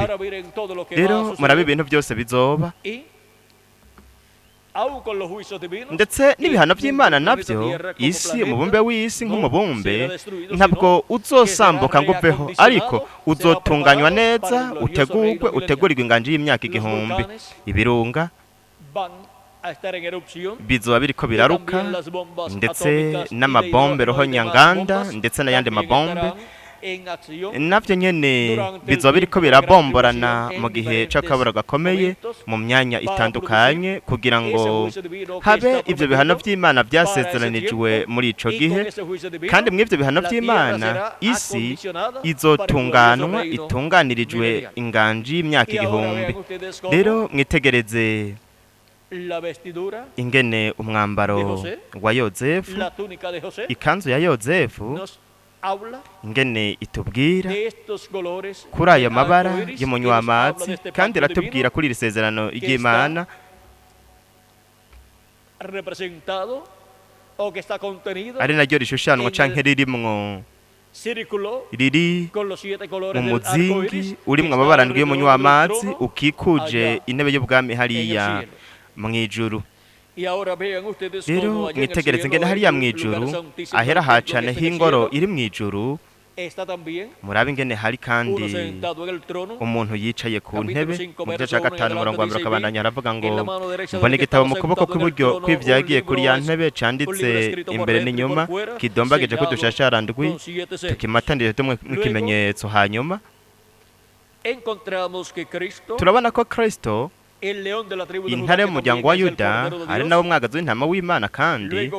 Rero murabe ibintu byose bizoba, ndetse n'ibihano by'Imana nabyo. Isi, umubumbe w'isi nk'umubumbe ntabwo uzosambuka ngo uveho, ariko uzotunganywa neza, utegurirwa inganji y'imyaka 1000. Ibirunga bizoba biriko biraruka, ndetse n'amabombe rohonyanganda, ndetse n'ayandi mabombe navyo nyene bizoba biriko birabomborana mu gihe c'akabura gakomeye mu myanya itandukanye, kugira ngo habe ivyo bihano vy'Imana vyasezeranijwe muri ico gihe. Kandi mw'ivyo bihano vy'Imana isi izotunganwa, itunganirijwe inganji y'imyaka 1000. Rero mwitegereze ingene umwambaro wa Yozefu, ikanzu ya Yozefu, ingene itubwira kuri ayo mabara y'umunywamazi, kandi iratubwira kuri iri sezerano ry'Imana ari naryo rishushanwa canke ririmwo riri mu muzingi urimwo amabara ndwi y'umunywamazi ukikuje intebe y'ubwami hariya mw'ijuru. Rero mwitegereze ingene hariya mw'ijuru ahera hacane h'ingoro iri mw'ijuru. Murabe ingene hari kandi umuntu yicaye ku ntebe. Mu gice ca gatanu umurongo wa mbere akabandanya aravuga ngo, mbona igitabo mu kuboko kw'iburyo kw'ivyagiye kuri ya ntebe canditse imbere n'inyuma, kidombageje ko dushashara ndwi, tukimatanire tumwe nk'ikimenyetso. Hanyuma turabona ko Kristo, intare y'umuryango wa Yuda, ari nawo mwagazi w'intama w'Imana, kandi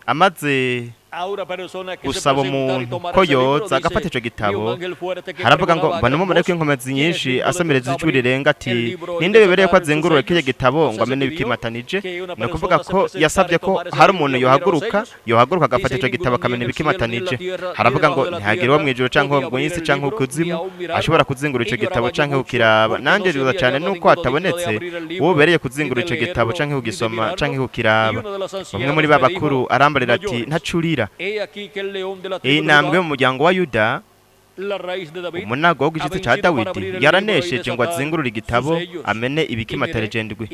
amaze gusaba umuntu ko yoza agafata ico gitabo, haravuga ngo mbona umumarayika w'inkomezi nyinshi asamireza ijwi rirenga ati, ninde bibereye ko azengurura kiriya gitabo ngo amene ibikimatanije? Ni ukuvuga ko yasabye ko hari umuntu yohaguruka agafata ico gitabo akamena ibikimatanije. Haravuga ngo ntihagire uwo mw'ijuru canke uwo mw'isi canke ukuzimu ashobora kuzingura ico gitabo canke kukiraba. Nanje riza cane nuko hatabonetse uwo bibereye kuzingura ico gitabo canke kugisoma canke kukiraba. Bamwe muri babakuru arambarira ati, ntacurira, iyi ntambwe mu muryango wa Yuda, umunago w'igishitsi ca Dawidi, yaranesheje ngo azingurure igitabo amene ibikimatanije ndwi.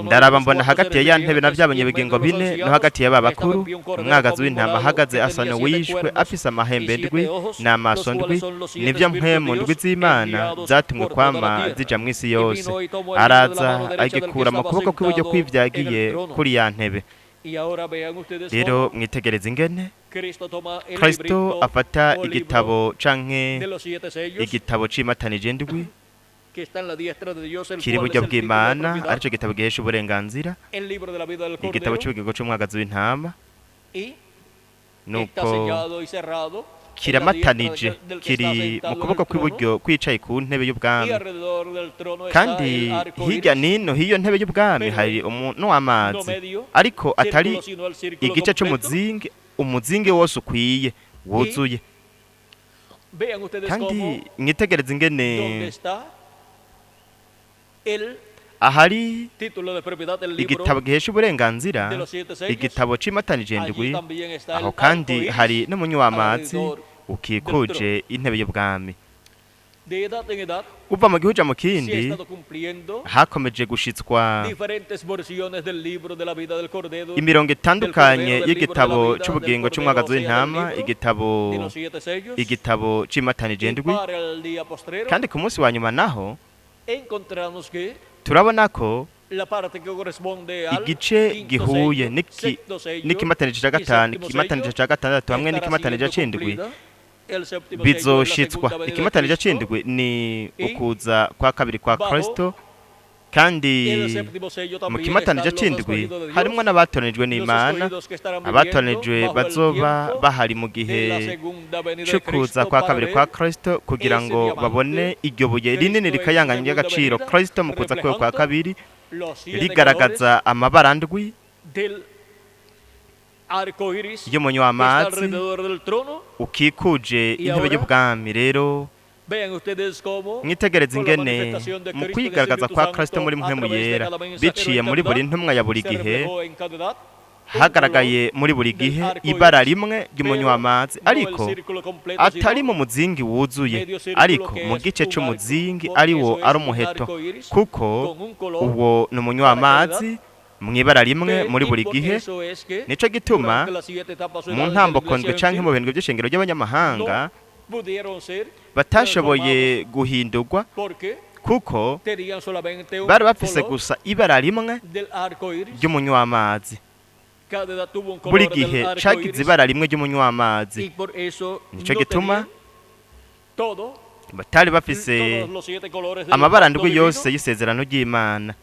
Ndaraba mbona hagati ya ntebe na vy'abanyabugingo bine no hagati ya babakuru umwagazi w'intama ahagaze asa n'uwishwe, afise amahembe ndwi n'amaso ndwi. Nivyo mpwemu ndwi z'Imana zatumwe kwama zija mw'isi yose. Araza agikura mu kuboko kw'iburyo kw'ivyagiye kuri ya ntebe. Rero mwitegereze ingene Kristo afata igitabo canke igitabo c'imatanije ndwi kiri buryo bw'Imana, arico gitabo gihesha uburenganzira, igitabo c'ubugingo c'umwagazi w'intama, nuko kiramatanije, kiri mu kuboko kw'iburyo kwicaye ku ntebe y'ubwami. Kandi hirya nino hiyo ntebe y'ubwami hari umuntu w'amazi, ariko atari igice c'umuzingi, umuzingi wose ukwiye wuzuye. Vean ustedes kandi cómo mwitegereze ingene donde está el ahari título de propiedad del libro igitabo gihesha uburenganzira de los 7 sellos. igitabo c'imatanije indwi Allí también está el aho kandi arco iris hari n'umunywamatsi alrededor ukikuje intebe y'ubwami. de edad en edad. uva mu gihuja mu Se ha kindi estado cumpliendo hakomeje gushitswa diferentes versiones del libro de la vida del Cordero, imirongo itandukanye del y'igitabo libro de la vida, c'ubugingo del c'umwagazi Cordero, w'intama, del libro igitabo de los 7 sellos. igitabo c'imatanije Y indwi. para el día postrero kandi ku munsi wa nyuma naho encontramos que turabona ko la parte que corresponde al igice quinto gihuye sello, sexto sello n'ikimatanije ca y gatanu, séptimo ikimatanije sello ca gatandatu hamwe estará n'ikimatanije siendo c'indwi cumplida. El séptimo sello es la bizoshitswa. segunda venida de Ikimatanije Cristo. c'indwi ni I ukuza kwa kabiri kwa baho Kristo, kandi El séptimo sello mu también kimatanije están los c'indwi escogidos de Dios, harimwo n'abatoranijwe los n'Imana, escogidos que estarán abatoranijwe viviendo bajo el bazoba tiempo bahari mu de la gihe segunda venida de c'ukuza Cristo kwa para kabiri ver kwa Kristo, kugira ese ngo diamante babone iryo buye rinini Cristo en rikayangana su ry'agaciro segunda Kristo mu kuza kwe kwa reflejando kabiri, los 7 rigaragaza amabara ndwi colores del arco iris que está y'umunywamatsi alrededor del trono. ukikuje Y intebe ahora, y'ubwami. Rero Vean ustedes cómo mwitegereze con la ingene manifestación de mu Cristo, kwigaragaza del kwa Espíritu Kristo muri Santo, mpwemu a través de yera cada mensajero biciye en muri cada buri ntumwa ya buri se gihe, reflejó en cada edad un hagaragaye color muri buri del gihe arco ibara iris, rimwe pero ry'umunywamatsi, no el ariko círculo completo, atari sino mu muzingi wuzuye, medio círculo ariko que mu es gice un c'umuzingi arco, ari porque wo eso ari es un umuheto, arco iris kuko con un color uwo ni umunywamatsi mw'ibara rimwe muri buri gihe. Eso es que Nico gituma durante las 7 etapas mu orales de la ntambo iglesia kondwe en canke sí, mu bihembwe vy'ishengero ry'abanyamahanga no pudieron ser batashoboye guhindurwa, porque kuko tenían solamente un bari bafise color gusa ibara rimwe del arco iris. ry'umunywamatsi. Cada edad tuvo un Buri color gihe del arco cagize iris ibara rimwe ry'umunywamatsi. y por eso Nico no gituma tenían todo batari bafise todos los 7 colores del amabara pacto ndwi divino, yose y'isezerano ry'Imana.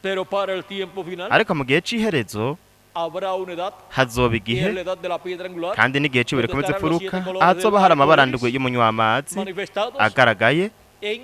pero para el tiempo final Ariko mu gihe c'iherezo habrá una edad hazoba que es igihe, la edad de la piedra angular, kandi n'igihe c'ibuye donde komeze estarán los furuka, 7 colores ahazoba del hari arco amabara iris ndwi y'umunywamatsi manifestados agaragaye en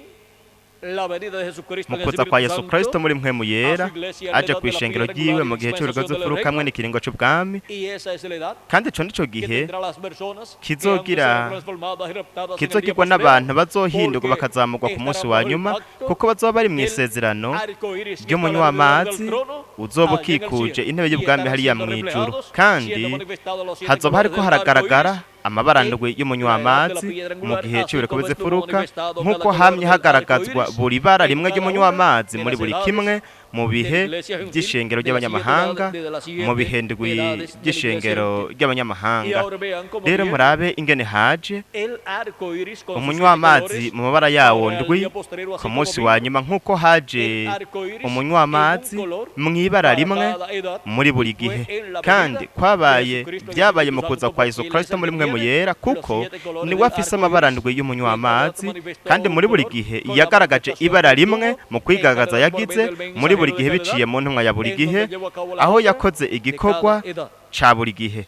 la venida de Jesucristo mu en el kuza kwa Espíritu Yesu Santo, Kristo muri mpwemu yera, a su iglesia, aje la edad de la kw'ishengero piedra ryiwe angular mu y gihe c'urugo dispensación del z'imfuruka reino. hamwe n'ikiringo c'ubwami, y esa es la edad kandi ico nico que gihe tendrá las personas que kizogira han de ser transformadas y raptadas en el día kizokigwa postrero, n'abantu bazohindurwa porque bakazamurwa ku munsi estarán wa bajo el nyuma, pacto kuko bazoba bari mu del isezerano arco iris que está ry'umunywamatsi alrededor del trono, uzoba allá en el ukikuje cielo, intebe y y'ubwami estarán hariya siendo mw'ijuru, reflejados, kandi siendo manifestados los 7 hazoba hariko colores del arco haragaragara iris amabara en ndwi la y'umunywamatsi edad de la piedra mu angular, gihe así c'ubuye como komeze estuvo furuka, manifestado nk'uko cada color hamye del arco hagaragazwa iris buri bara en rimwe cada una ry'umunywamatsi de muri las buri edades kimwe mu bihe de la iglesia gentil, vy'ishengero de las 7 ry'abanyamahanga, edades, de las 7 mu bihe ndwi edades de la iglesia vy'ishengero gentil. Y ry'abanyamahanga. ahora vean cómo Rero viene murabe ingene haje el arco iris con sus 7 umunywamatsi colores mu mabara yawo para el ndwi día postrero, así ku como munsi vino wa nyuma, nk'uko haje el arco iris umunywamatsi en un color mw'ibara para rimwe cada edad, muri buri y fue gihe, en la kandi venida kwabaye de Jesucristo en el vyabaye mu Espíritu kuza Santo, kwa Yesu porque él Kristo es el muri que mpwemu tiene yera, los kuko 7 colores niwe del afise arco amabara iris, ndwi y y'umunywamatsi, cada manifestó kandi un muri buri color gihe con la yagaragaje manifestación ibara que rimwe tuvo mu en kwigaragaza cada edad por yagize medio del muri buri mensajero gihe de cada biciye edad, mu ntumwa ya buri en gihe, donde llevó a cabo la aho obra yakoze de igikorwa cada edad. ca buri gihe.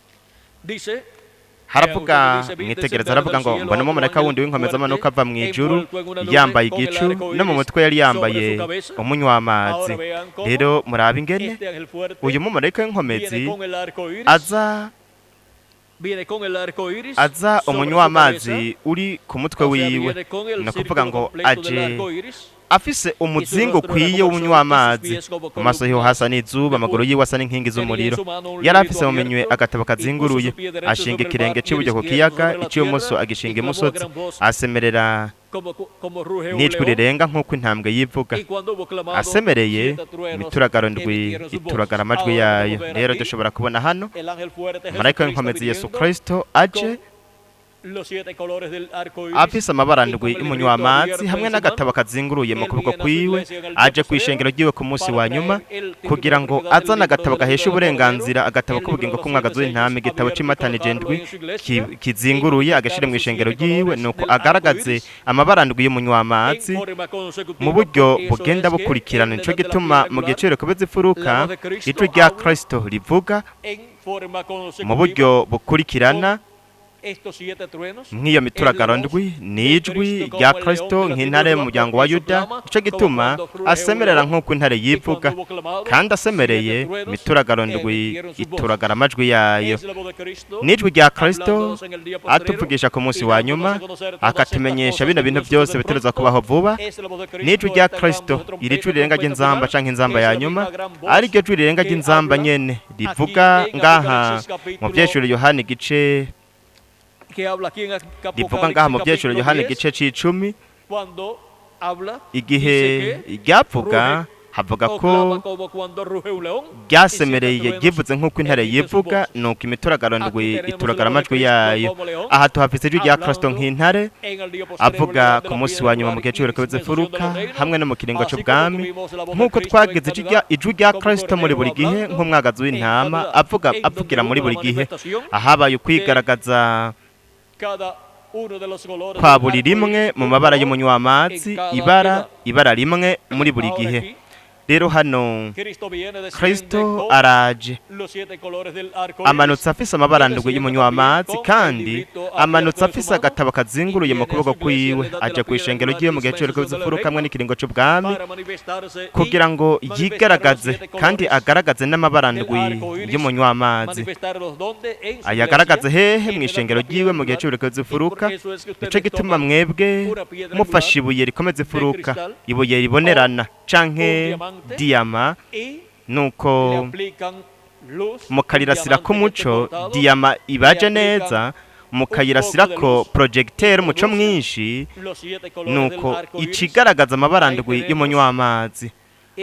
Dice, Haravuga mwitegereza, haravuga ngo mbona umumarayika wundi w'inkomezi amanuka ava mu ijuru yambaye igicu, no mu mutwe yari yambaye umunywamatsi. Rero murabe ingene este ángel fuerte uyu mumarayika w'inkomezi viene con el arco iris, viene con el arco iris aza sobre su umunywamatsi cabeza, uri ku mutwe o sea, wiwe, viene con el ni ukuvuga círculo ngo completo del aje arco iris, afise umuzingo ukwiye w'umunywamatsi, mu maso yiwe hasa n'izuba, amaguru yiwe asa n'inkingi z'umuriro. Yari afise mu minwe agatabo kazinguruye, ashinga ikirenge c'iburyo ku kiyaga, ic'ibumoso agishinga imusozi, asemerera como ruge un n'ijwi león, rirenga nk'uko intambwe yivuga. y cuando hubo clamado Asemereye 7 truenos imituragaro ndwi emitieron sus ituragara voces. amajwi Ahora yayo. podemos ver Rero aquí dushobora kubona hano el ángel fuerte marayika Jesucristo w'inkomezi Yesu viniendo Kristo aje con los 7 colores del arco iris, afise amabara y con ndwi el librito y'umunywamatsi abierto hamwe en su n'agatabo mano. kazinguruye mu Él kuboko viene a su kwiwe, iglesia en el aje día kw'ishengero ryiwe ku munsi para wa traer nyuma, el título kugira de ngo propiedad del azane libro agatabo del gahesha libro del uburenganzira, Cordero, agatabo el k'ubugingo libro de los k'umwagazi 7 w'intama, sellos, igitabo abierto y c'imatanije colocarlo ndwi en su iglesia, kizinguruye agashire mu ishengero ryiwe, nuko agaragaze amabara ndwi y'umunywamatsi en forma consecutiva, mu buryo porque eso bugenda es que bukurikirana. en Nico la edad de la gituma piedra mu gihe angular, c'ibiro kubeza ifuruka, la voz de Cristo ijwi rya habla Kristo rivuga en forma mu consecutiva buryo bukurikirana nk'iyo mituragaro ndwi ni ijwi rya Kristo nk'intare mu muryango wa Yuda, ico gituma asemerera nk'uko intare yivuga, kandi asemereye mituragaro ndwi ituragara amajwi yayo. N'ijwi rya Kristo atuvugisha ku munsi wa nyuma, akatumenyesha bino bintu byose bitegerezwa kubaho vuba. N'ijwi rya Kristo iri jwi rirenga ry'inzamba canke inzamba ya nyuma, ari ryo jwi rirenga ry'inzamba nyene rivuga ngaha mu vyeshuro Yohana igice rivuga ngaha mu byeshuro Yohana igice c'icumi, igihe ryavuga havuga ko ryasemereye ryivuze nk'uko intare yivuga, nuko imituragaro ndwi ituragara amajwi yayo. Aha tuhafise ijwi rya Kristo nk'intare avuga ku munsi wa nyuma mu gihe cy'ubuheruka bw'imfuruka hamwe no mu kiringo c'ubwami, nk'uko twagize ijwi rya Kristo muri buri gihe nk'umwagazi w'intama avugira muri buri gihe, ahabaye ukwigaragaza kwa buri rimwe mu mabara y'umunywamazi, ibara rimwe muri buri gihe. Rero hano Kristo araje amanutse afise amabara ndwi y'umunywamazi, kandi amanutse afise agatabo kazinguruye mu kuboko kwiwe, aje kw'ishengero ry'iwe mu gihe cy'ubuheruka bw'imfuruka hamwe n'ikiringo c'ubwami, kugira ngo yigaragaze kandi agaragaze n'amabara ndwi y'umunywamazi. Ayagaragaze hehe? Mw'ishengero ry'iwe mu gihe cy'ubuheruka bw'imfuruka. Nico gituma mwebwe mufashe ibuye rikomeza imfuruka, ibuye ribonerana canke diyama, nuko mukarirasirako umuco, diyama ibaje neza, mukayirasirako projecteur umuco mwinshi, nuko icigaragaza amabara ndwi y'umunywamazi.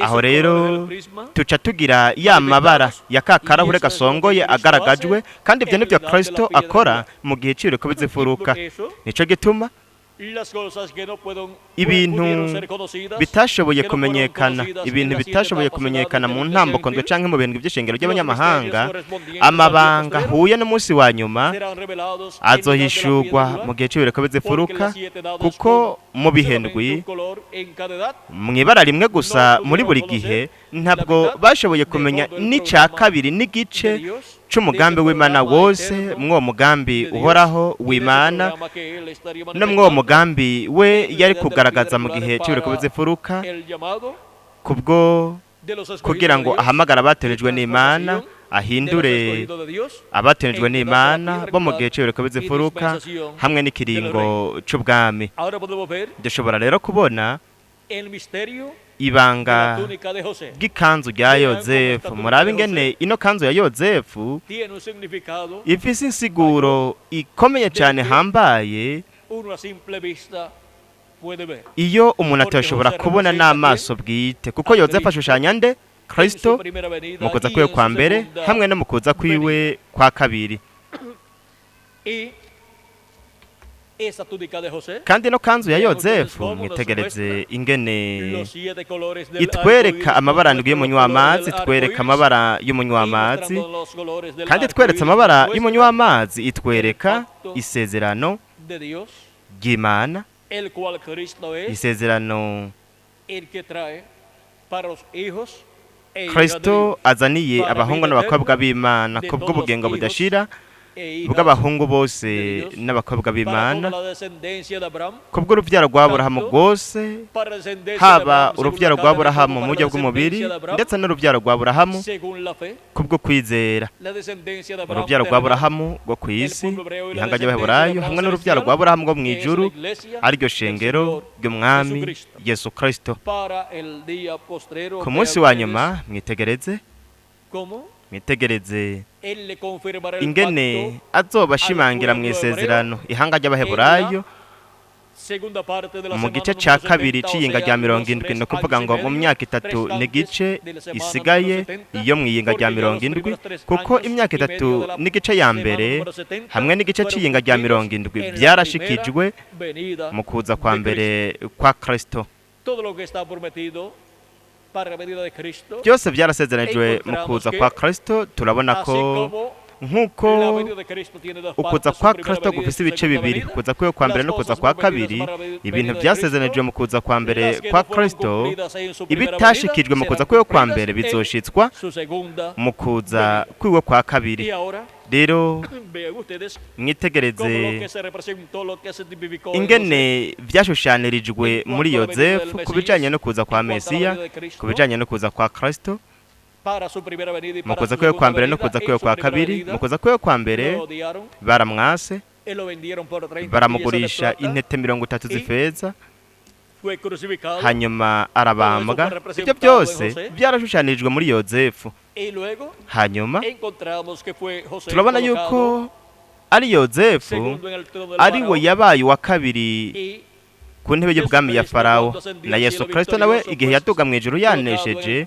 Aho rero tuca tugira ya mabara ya kakarahure gasongoye agaragajwe, kandi ivyo nivyo Kristo akora mu gihe cy'ubuheruka bw'imfuruka. Nico gituma ibintu bitashoboye kumenyekana mu ntambuko ndwe canke mu bintu by'ishengero ry'abanyamahanga, amabanga huye n'umunsi wa nyuma azohishurwa mu gihe cy'ubuheruka bw'imfuruka, kuko mu bihe ndwi mw'ibara rimwe gusa muri buri gihe ntabwo bashoboye kumenya n'ica kabiri n'igice c'umugambi w'Imana wose, mw'uwo mugambi uhoraho w'Imana no mw'uwo mugambi we yari kugaragaza mu gihe cy'ubuheruka bw'imfuruka, kubwo kugira ngo ahamagara abatorejwe n'Imana, ahindure abatorejwe n'Imana bo mu gihe cy'ubuheruka bw'imfuruka hamwe n'ikiringo c'ubwami. Dushobora rero kubona ibanga ry'ikanzu rya Yozefu. Murabe ingene ino kanzu ya Yozefu ifise insiguro ikomeye cyane hambaye, iyo umuntu atashobora kubona n'amaso bwite, kuko Yozefu ashushanya nde? Kristo mu kuza kwiwe kwa mbere hamwe no mu kuza kwiwe kwa kabiri. Kandi no kanzu ya Yozefu mwitegereze ingene itwereka amabara ndwi y'umunywamazi, itwereka amabara y'umunywamazi, kandi tweretse amabara y'umunywamazi itwereka isezerano ry'Imana, isezerano Kristo azaniye abahungu n'abakobwa b'Imana kubw'ubugingo budashira bw'abahungu bose n'abakobwa b'Imana, kubw'uruvyaro rwa Aburahamu rwose, haba uruvyaro rwa Aburahamu mu buryo bw'umubiri ndetse n'uruvyaro rwa Aburahamu kubwo kwizera, uruvyaro rwa Aburahamu rwo kw'isi ihanga ry'Abaheburayo hamwe n'uruvyaro rwa Aburahamu rwo mw'ijuru, ariryo shengero ry'Umwami Yesu Kristo. Ku munsi wa nyuma mwitegereze ingene azobashimangira mw'isezerano ihanga ry'Abaheburayo mu gice ca kabiri c'iyinga rya 70, no kuvuga ngo mu myaka 3 n'igice isigaye iyo mw'iyinga rya 70, kuko imyaka 3 n'igice ya mbere hamwe n'igice c'iyinga rya 70 byarashikijwe mu kuza kwa mbere kwa Kristo. byose byarasezeranijwe mu kuza kwa Kristo. Turabona ko nk'uko ukuza kwa Kristo gufise ibice bibiri, kuza kwiwe kwa mbere no kuza kwa kabiri. Ibintu byasezeranijwe mu kuza kwa mbere kwa Kristo, ibitashikijwe mu kuza kwiwe kwa mbere bizoshitswa mu kuza kwiwe kwa kabiri. Rero mwitegereze ingene vyashushanirijwe muri yozefu ku bijanye no kuza kwa Mesiya, ku bijanye no kuza kwa Kristo, mu kuza kwiwe kwa mbere no kuza kwiwe kwa kabiri. Mu kuza kwiwe kwa mbere baramwase, baramugurisha intete 30 z'ifeza, hanyuma arabambwa. Ibyo byose byarashushanijwe muri yozefu. Hanyuma turabona yuko ari yozefu ari we yabaye wa kabiri ku ntebe y'ubwami ya Farawo, na Yesu Kristo nawe igihe yaduga mu ijuru yanesheje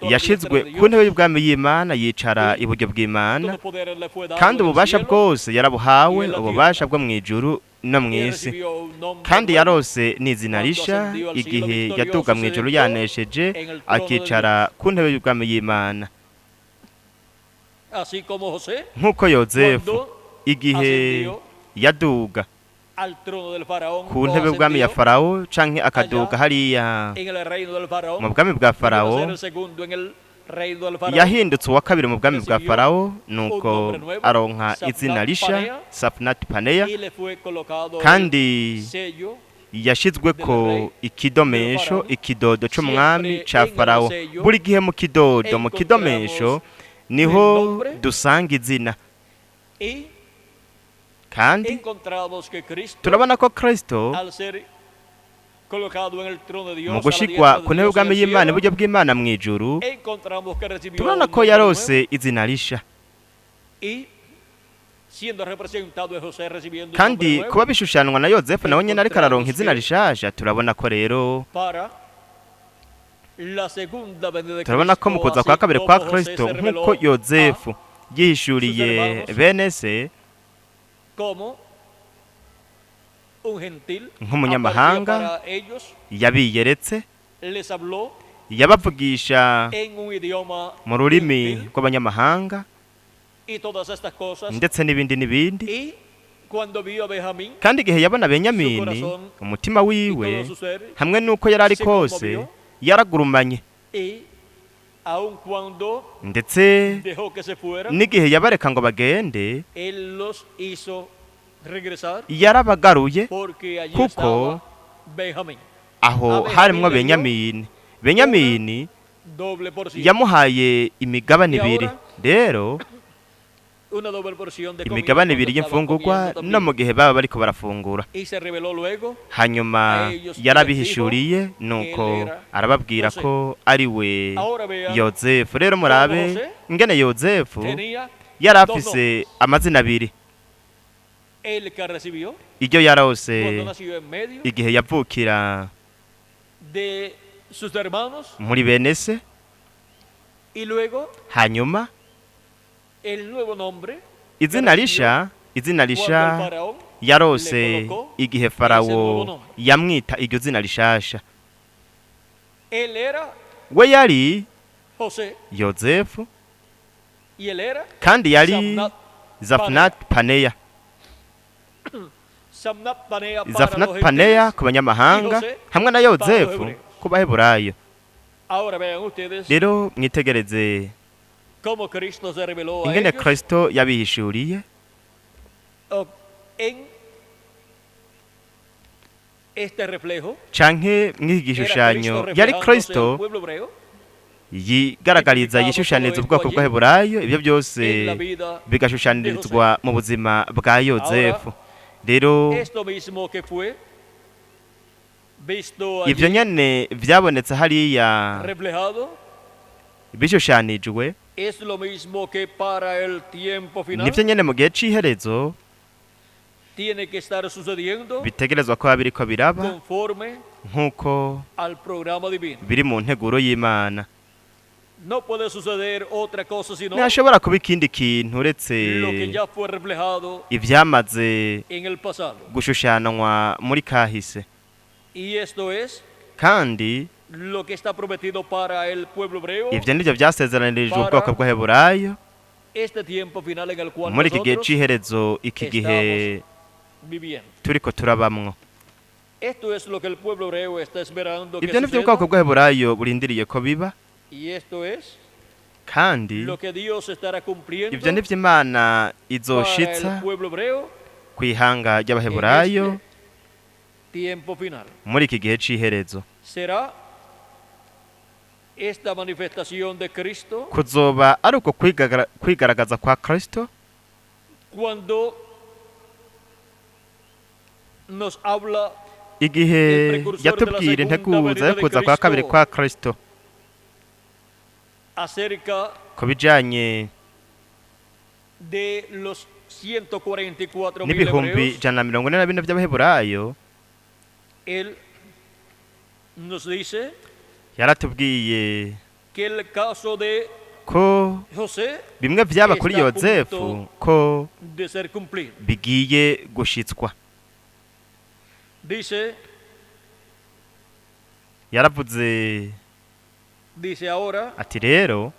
yashizwe ku ntebe y'ubwami y'Imana, yicara iburyo bw'Imana, kandi ububasha bwose yarabuhawe, ububasha bwo mu ijuru no mu isi. Kandi yarose n'izina risha igihe yaduga mu ijuru yanesheje akicara ku ntebe y'ubwami y'Imana. Nk'uko yozefu igihe yaduga ku ntebe y'ubwami ya Farawo canke akaduga hariya mu bwami bwa Farawo, yahindutse uwa kabiri mu bwami bwa Farawo, nuko aronka izina risha Safnat Paneya, kandi yashizweko ikidomesho, ikidodo c'umwami ca Farawo. Buri gihe mu kidodo, mu kidomesho niho dusanga izina. Kandi turabona ko Kristo mu gushigwa ku ntebe y'ubwami y'Imana iburyo bw'Imana mu ijuru, turabona ko yarose izina risha. Kandi kuba bishushanwa na yozefu nawe nyene ariko araronka izina rishasha, turabona ko rero turabona ko mu kuza kwa kabiri kwa Kristo, nk'uko yozefu yihishuriye bene se nk'umunyamahanga, yabiyeretse, yabavugisha mu rurimi rw'abanyamahanga, ndetse n'ibindi n'ibindi. Kandi igihe yabona Benyamini, umutima wiwe hamwe n'uko yari ari kose yaragurumanye, ndetse n'igihe yabareka ngo bagende yarabagaruye, kuko aho harimwo Benyamini. Benyamini yamuhaye imigabane ibiri. Rero imigabane ibiri y'imfungurwa no mu gihe baba bariko barafungura. Hanyuma yarabihishuriye, nuko arababwira ko ari we yozefu. Rero murabe ingene yozefu yari afise amazina abiri. Iryo yarose igihe yavukira muri bene se, hanyuma izina risha yarose igihe Farawo yamwita iryo zina rishasha. We yari yozefu, kandi yari Safnat Paneya. Safnat Paneya ku banyamahanga, hamwe na yozefu ku baheburayo. Rero mwitegereze ingene Kristo yabihishuriye canke mw'igishushanyo yari Kristo yigaragariza, yishushaniza ubwoko bw'Aheburayo. Ibyo byose bigashushanirizwa mu buzima bwa yozefu. Rero ivyo nyene vyabonetse hariya bishushanijwe, nivyo nyene mu gihe c'iherezo bitegerezwa ko biriko biraba nk'uko biri mu nteguro y'Imana. Ntashobora kuba ikindi kintu uretse ivyamaze gushushanwa muri kahise. Kandi ivyo nivyo vyasezeranirijwe ubwoko bw'Aheburayo, muri iki gihe c'iherezo, iki gihe turiko turabamwo. Ibyo nivyo ubwoko bw'Abaheburayo burindiriye ko biba, kandi ibyo nivyo Imana izoshitsa kw'ihanga ry'Abaheburayo muri iki gihe c'iherezo. Kuzoba ari uko kwigaragaza kwa Kristo igihe yatubwira integuza yo kuza kwa kabiri kwa Kristo ku bijanye n'ibihumbi 144 by'Abaheburayo. Yaratubwiye ko bimwe vyaba kuri Yozefu ko bigiye gushitswa. Yaravuze ati rero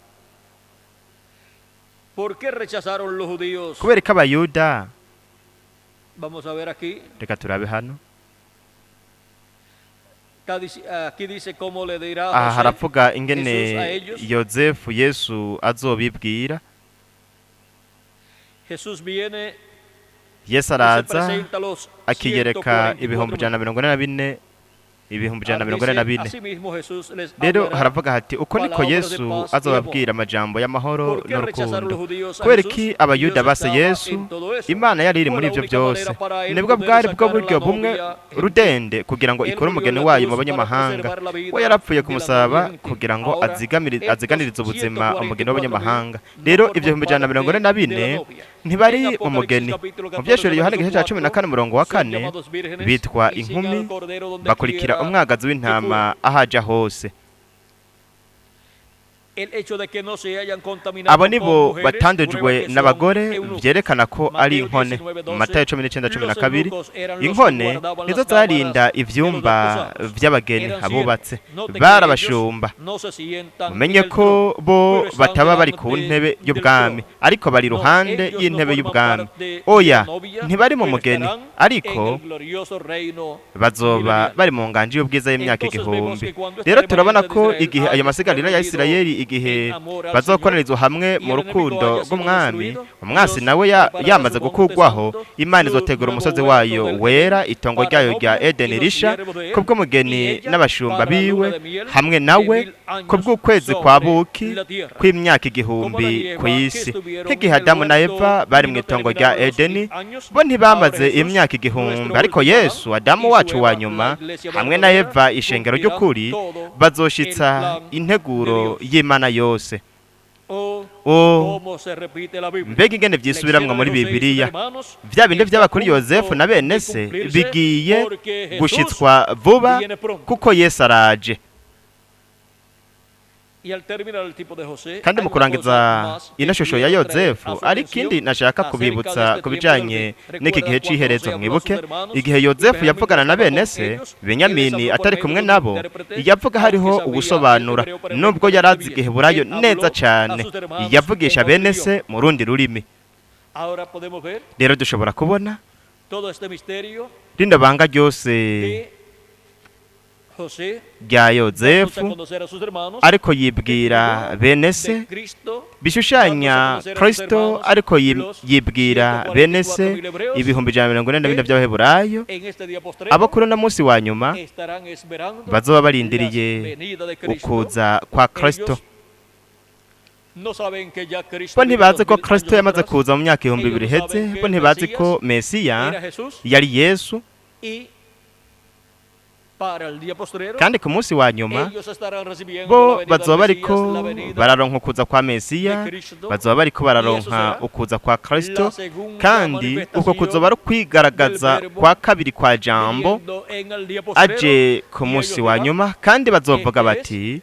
kubera ko Abayuda, reka turabe hano, aha haravuga ingene Yozefu Yesu azobibwira. Yesu araza akiyereka ibihumbi 144 rero haravuga hati uko niko Yesu azobabwira amajambo y'amahoro n'urukundo. Kubera iki Abayuda base Yesu, Imana yari iri muri ivyo byose, nibwo bwari bwo buryo bumwe rudende kugira ngo ikore umugeni wayo mu banyamahanga. We yarapfuye kumusaba kugira ngo aziganirize ubuzima umugeni w'abanyamahanga. Rero ibyo 144 ntibari umugeni. Mu vyeshuri Yohana igice ca 14:4 bitwa inkumi, bakurikira umwagazi w'intama ahaja hose. Abo nibo batandujwe n'abagore, vyerekana ko ari inkone. Mu Matayo 19:12 inkone nizo zarinda ivyumba vy'abageni abubatse, barabashumba. Mumenye ko bo bataba bari ku ntebe y'ubwami, ariko bari ruhande y'intebe y'ubwami. Oya, ntibari mu mugeni, ariko bazoba bari mu nganje y'ubwiza y'imyaka 1000. Rero turabona ko igihe ayo masigarira ya Isirayeli igihe bazokoranizwa hamwe mu rukundo rw'umwami, umwasi nawe yamaze gukugwaho, Imana izotegura umusozi wayo wera, itongo ryayo rya Edeni risha kubw'umugeni n'abashumba biwe hamwe nawe, kubw'ukwezi kwa buki kw'imyaka 1000 ku isi. Nk'igihe Adamu na Eva bari mu itongo rya Edeni, bo ntibamaze imyaka 1000, ariko Yesu Adamu wacu wa nyuma hamwe na Eva ishengero ry'ukuri bazoshitsa integuro y'Imana yose. Mbega ingene vyisubiramwo muri Bibiliya, vya binde vyaba kuri Yozefu na bene se bigiye gushitswa vuba kuko Yesu araje. Kandi mu kurangiza ino shusho ya Yozefu, ari kindi nashaka kubibutsa kubijanye n'iki gihe c'iherezo. Mwibuke igihe Yozefu yavugana na bene se Benyamini atari kumwe nabo, yavuga hariho ugusobanura, nubwo yarazi Igiheburayo neza cane, yavugisha bene se mu rundi rurimi. Rero dushobora kubona rino banga ryose rya Yozefu ariko yibwira bene se, bishushanya Kristo ariko yibwira bene se ibihumbi 144 by'Abaheburayo. Abo kuri uno munsi wa nyuma bazoba barindiriye ukuza kwa Kristo. Bo ntibazi ko Kristo yamaze kuza mu myaka 2000 iheze, bo ntibazi ko Mesiya yari Yesu. Kandi ku munsi wa nyuma bo bazoba bariko bararonka ukuza kwa Mesiya, bazoba bariko bararonka ukuza kwa Kristo, kandi uko kuzoba ari kwigaragaza kwa kabiri kwa jambo aje ku munsi wa nyuma, kandi bazovuga bati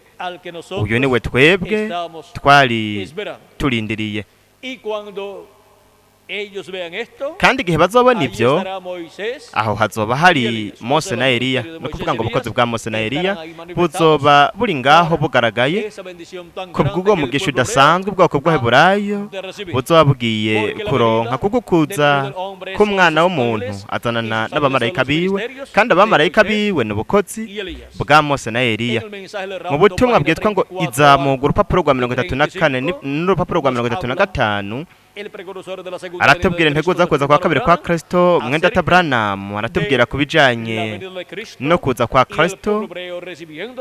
uyu niwe twebwe twari turindiriye. kandi igihe bazobona ibyo aho hazoba hari Mose na Eliya. no kuvuga ngo ubukozi bwa Mose na Eliya buzoba buri ngaho bugaragaye kubw'ubwo mugisha udasanzwe ubwoko bw'Abaheburayo buzoba bugiye kuronka kuko kuza k'umwana w'umuntu azanana n'abamarayika biwe, kandi abamarayika biwe ni ubukozi bwa Mose na Eliya. mu butumwa bwitwa ngo izamurwa urupapuro rwa 34 n'urupapuro rwa 35 aratubwira integuza kuza kwa kabiri kwa Kristo. mwenda Branham aratubwira kubijanye no kuza kwa Kristo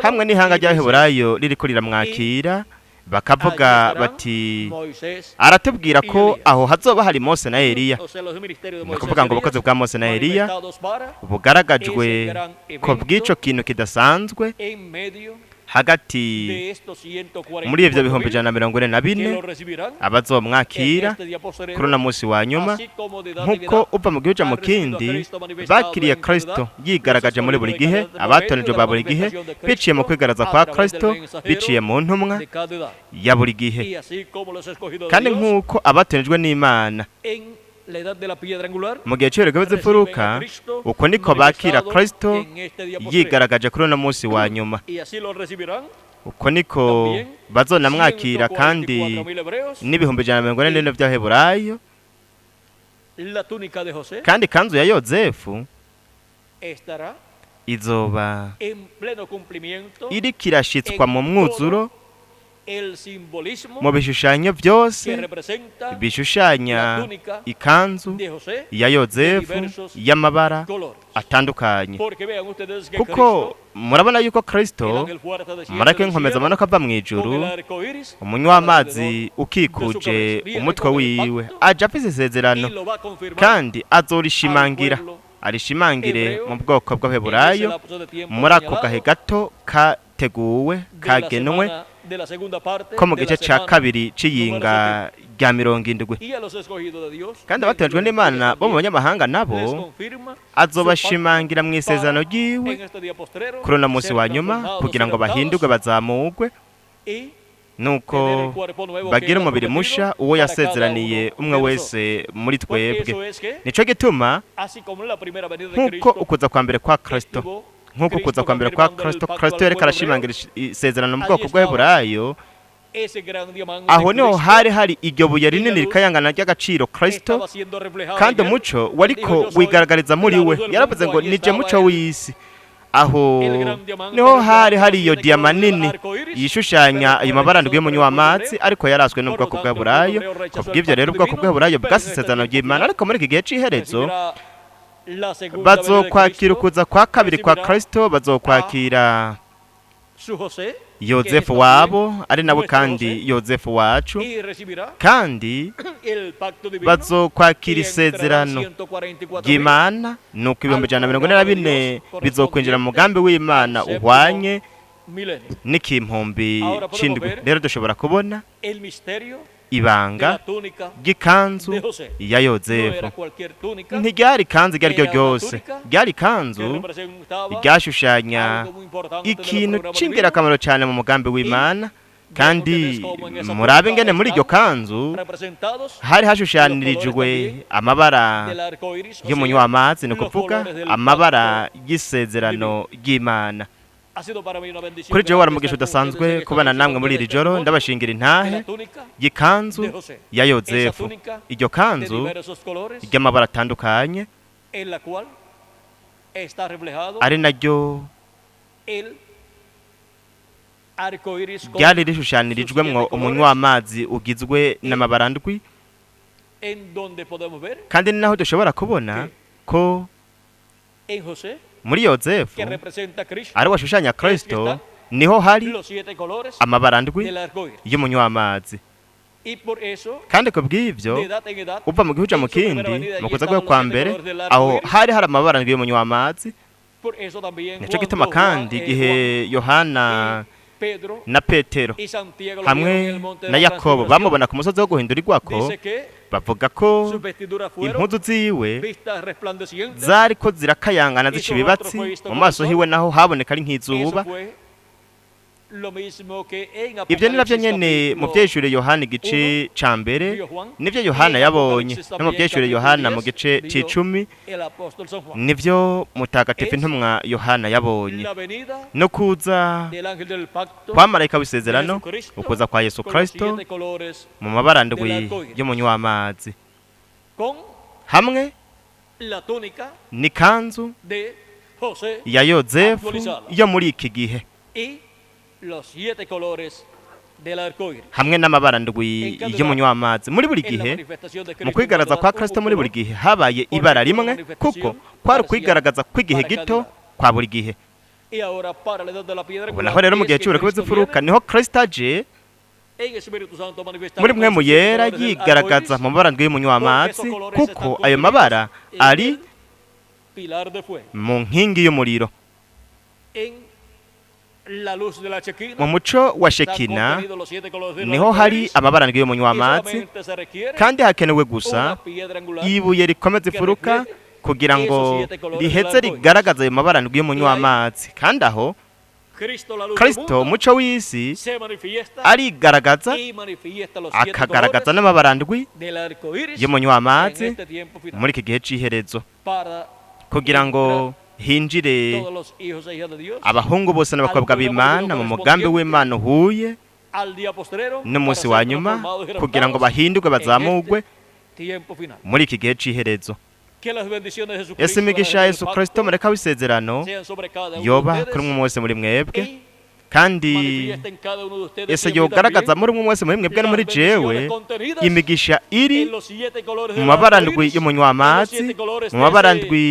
hamwe n'ihanga ry'Abaheburayo ririko riramwakira, bakavuga bati, aratubwira ko aho hazoba hari Mose na Eliya. ni kuvuga ngo ubukozi bwa Mose na Eliya bugaragajwe ko bw'ico kintu kidasanzwe hagati muri ivyo bihumbi 144 abazomwakira kuri uno munsi wa nyuma, nk'uko uva mu gihugu mu kindi bakiriye Kristo yigaragaje muri buri gihe, abatonejwe ba buri gihe biciye mu kwigaragaza kwa Kristo biciye mu ntumwa ya buri gihe, kandi nk'uko abatonejwe n'Imana mu gihe cy'ibirego by'imfuruka, uko niko bakira Kristo yigaragaje kuri uno munsi wa nyuma. uko niko bazonamwakira kandi n'ibihumbi 144 by'Abaheburayo. kandi ikanzu ya Yozefu izoba iriko irashitswa mu mwuzuro mu bishushanyo byose bishushanya ikanzu ya Yozefu y'amabara atandukanye. kuko murabona yuko Kristo marake nkomeza amanuka ava mu ijuru, umunywa w'amazi ukikuje umutwe wiwe aja afise isezerano, kandi azorishimangira arishimangire mu bwoko bw'Abaheburayo muri ako gahe gato kateguwe kagenwe ko mu gice cya kabiri c'iyinga rya 70. kandi abatojwe n'Imana bo mu banyamahanga nabo azobashimangira mu isezerano ryiwe kuri uno munsi wa nyuma, kugira ngo bahindurwe bazamugwe, nuko bagira umubiri musha uwo yasezeraniye umwe wese muri twebwe. nico gituma nk'uko ukuza kwa mbere kwa Kristo Kristo yereka arashimangira isezerano mu bwoko bw'Abaheburayo, aho niho hari iryo buye rinini rikayangana ry'agaciro Kristo, kandi umuco wariko wigaragariza muri we. yaravuze ngo nije muco w'isi. aho niho hari iyo diyama nini yishushanya ayo mabara ndwi y'umunywa w'amazi, ariko yaraswe n'ubwoko bw'Abaheburayo. kubw'ivyo rero ubwoko bw'Abaheburayo bwasezerano ry'Imana, ariko muri iki gihe c'iherezo bazokwakira ukuza kwa kabiri kwa Kristo, bazokwakira Yozefu wabo ari nawe kandi Yozefu wacu, kandi bazokwakira isezerano ry'Imana, nuko ibihumbi 144 bizokwinjira mu mugambi w'Imana uhwanye n'ikimpumbi c'indwi. rero dushobora kubona ibanga ry'ikanzu ya Yozefu. ntiryari ikanzu iryo aryo ryose, ryari ikanzu ryashushanya ikintu c'ingirakamaro cyane mu mugambi w'Imana. kandi murabe ingene muri iryo kanzu hari hashushanirijwe amabara y'umunywa w'amazi, ni ukuvuga amabara y'isezerano ry'Imana. kuri jewe wari umugisha udasanzwe kubana namwe muri iri joro. ndabashingira intahe y'ikanzu ya Yozefu. iryo kanzu ry'amabara atandukanye ari naryo ryari rishushanirijwemwo umunywa w'amazi ugizwe n'amabara ndwi, kandi ni naho dushobora kubona ko muri Yozefu ari washushanya Kristo niho hari amabara ndwi y'umunywa w'amazi. kandi kubw'ivyo uva mu gihugu mu kindi mu kuza kwa mbere aho hari amabara ndwi y'umunywa w'amazi. nico gituma kandi igihe Yohana na Petero hamwe na Yakobo bamubona ku musozi wo guhindurirwako, bavuga ko impuzu ziwe zariko zirakayangana zica ibibatsi, mu maso hiwe naho haboneka ari nk'izuba. ibyo ni navyo nyene mu vyeshure Yohana igice ca mbere nivyo Yohana yabonye no mu vyeshure Yohana mu gice c'icumi nivyo mutagatifu intumwa Yohana yabonye no kuza kwa marayika w'isezerano ukuza kwa Yesu Kristo mu mabara ndwi y'umunywa amazi hamwe n'ikanzu ya yozefu yo muri iki gihe hamwe n'amabara ndwi y'umunywa amazi muri buri gihe mu kwigaragaza kwa Kristo muri buri gihe habaye ibara rimwe kuko kwari kwigaragaza kw'igihe gito kwa buri gihe ubu naho rero mu gihe cy'ubure kubeza ifuruka niho Kristo aje muri mwe mu yera yigaragaza mu mabara ndwi y'umunywa amazi kuko ayo mabara ari mu nkingi y'umuriro mu muco wa Shekina niho hari amabara ndwi y'umunywa amazi kandi hakenewe gusa ibuye rikomeza ifuruka kugira ngo riheze rigaragaza ayo mabara ndwi y'umunywa amazi kandi aho Kristo umuco w'isi arigaragaza akagaragaza n'amabara ndwi y'umunywa amazi muri iki gihe c'iherezo kugira ngo hinjire abahungu bose n'abakobwa b'Imana mu mugambi w'Imana uhuye n'umunsi wa nyuma kugira ngo bahindurwe bazamugwe muri iki gihe c'iherezo. Yesu imigisha Yesu Kristo mureka w'isezerano yoba kuri umwe wese muri mwebwe kandi Yesu yogaragaza muri umwe wese muri mwebwe no muri jewe imigisha iri mu mabara ndwi y'umunywa amazi mu mabara ndwi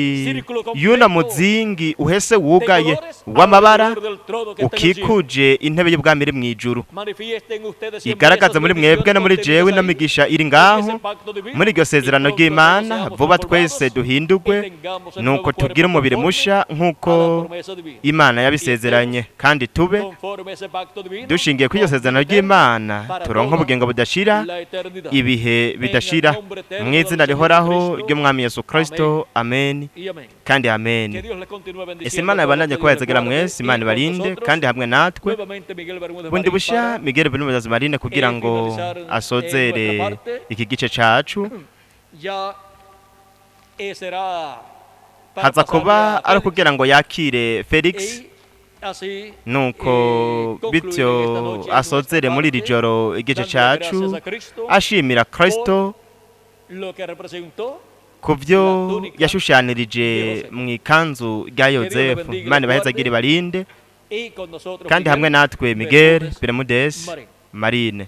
y'una muzingi uhese wugaye w'amabara ukikuje intebe y'ubwami iri mw'ijuru igaragaza muri mwebwe no muri jewe n'imigisha iri ngaho muri iryo sezerano ry'Imana vuba twese duhindurwe nuko tugira umubiri musha nk'uko Imana yabisezeranye kandi tube dushingiye kuri iryo sezerano ry'Imana turonka ubugingo budashira ibihe bidashira mu izina rihoraho ry'umwami Yesu Kristo amen kandi amen. Ese Imana yabananye kubayezagira mwese Imana ibarinde kandi hamwe natwe bundi busha Miguel Benumuzazi Marine kugira ngo asozere iki gice cacu haza kuba ari kugira ngo yakire Felix nuko bityo asozere muri iri joro igice cacu ashimira Kristo kuvyo yashushanirije mu ikanzu rya Yozefu. Imana ibahezagire barinde kandi hamwe natwe Miguel Benumuzazi Marine.